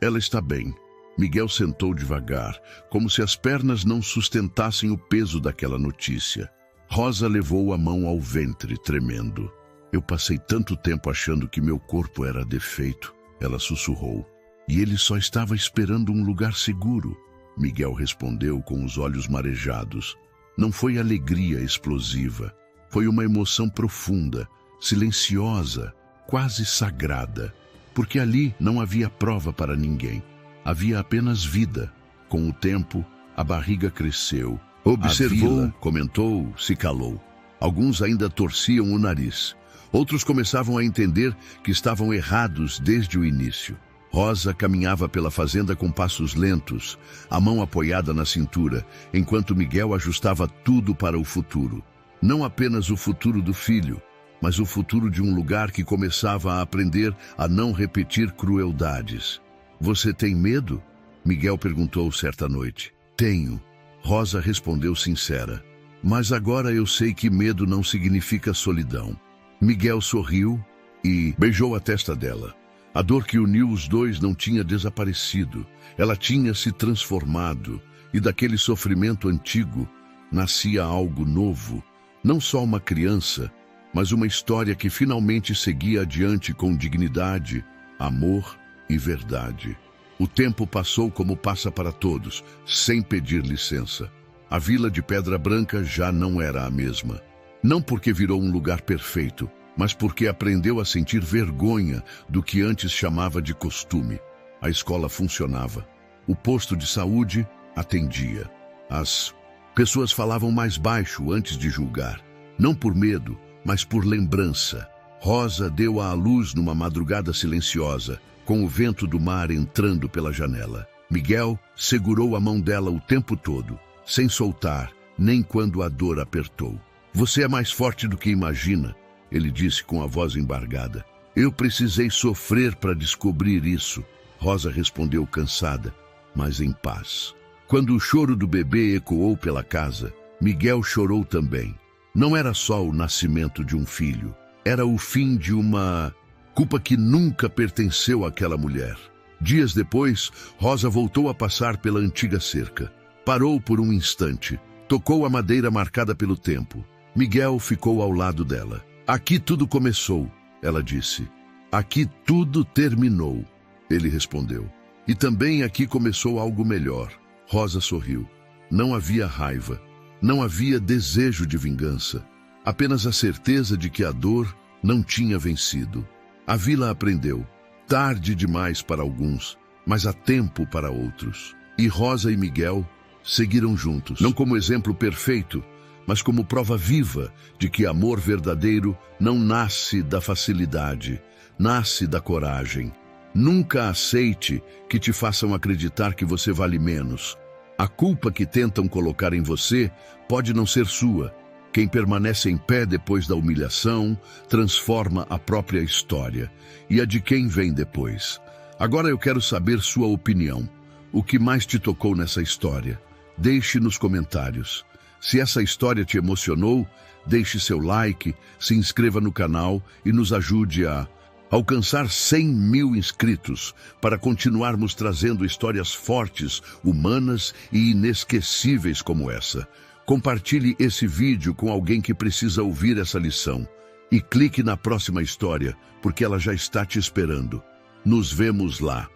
S1: Ela está bem. Miguel sentou devagar, como se as pernas não sustentassem o peso daquela notícia. Rosa levou a mão ao ventre, tremendo. Eu passei tanto tempo achando que meu corpo era defeito, ela sussurrou. E ele só estava esperando um lugar seguro. Miguel respondeu com os olhos marejados. Não foi alegria explosiva. Foi uma emoção profunda, silenciosa, quase sagrada. Porque ali não havia prova para ninguém. Havia apenas vida. Com o tempo, a barriga cresceu. Observou, comentou, se calou. Alguns ainda torciam o nariz. Outros começavam a entender que estavam errados desde o início. Rosa caminhava pela fazenda com passos lentos, a mão apoiada na cintura, enquanto Miguel ajustava tudo para o futuro. Não apenas o futuro do filho, mas o futuro de um lugar que começava a aprender a não repetir crueldades. Você tem medo? Miguel perguntou certa noite. Tenho. Rosa respondeu sincera. Mas agora eu sei que medo não significa solidão. Miguel sorriu e beijou a testa dela. A dor que uniu os dois não tinha desaparecido. Ela tinha se transformado, e daquele sofrimento antigo nascia algo novo. Não só uma criança, mas uma história que finalmente seguia adiante com dignidade, amor e verdade. O tempo passou como passa para todos, sem pedir licença. A vila de Pedra Branca já não era a mesma. Não porque virou um lugar perfeito, mas porque aprendeu a sentir vergonha do que antes chamava de costume. A escola funcionava. O posto de saúde atendia. As pessoas falavam mais baixo antes de julgar. Não por medo, mas por lembrança. Rosa deu à luz numa madrugada silenciosa, com o vento do mar entrando pela janela. Miguel segurou a mão dela o tempo todo, sem soltar, nem quando a dor apertou. Você é mais forte do que imagina, ele disse com a voz embargada. Eu precisei sofrer para descobrir isso. Rosa respondeu cansada, mas em paz. Quando o choro do bebê ecoou pela casa, Miguel chorou também. Não era só o nascimento de um filho, era o fim de uma culpa que nunca pertenceu àquela mulher. Dias depois, Rosa voltou a passar pela antiga cerca. Parou por um instante, tocou a madeira marcada pelo tempo. Miguel ficou ao lado dela. Aqui tudo começou, ela disse. Aqui tudo terminou, ele respondeu. E também aqui começou algo melhor. Rosa sorriu. Não havia raiva, não havia desejo de vingança, apenas a certeza de que a dor não tinha vencido. A vila aprendeu, tarde demais para alguns, mas há tempo para outros. E Rosa e Miguel seguiram juntos, não como exemplo perfeito, mas como prova viva de que amor verdadeiro não nasce da facilidade, nasce da coragem. Nunca aceite que te façam acreditar que você vale menos. A culpa que tentam colocar em você pode não ser sua. Quem permanece em pé depois da humilhação transforma a própria história e a de quem vem depois. Agora eu quero saber sua opinião. O que mais te tocou nessa história? Deixe nos comentários. Se essa história te emocionou, deixe seu like, se inscreva no canal e nos ajude a alcançar 100 mil inscritos para continuarmos trazendo histórias fortes, humanas e inesquecíveis como essa. Compartilhe esse vídeo com alguém que precisa ouvir essa lição. E clique na próxima história, porque ela já está te esperando. Nos vemos lá.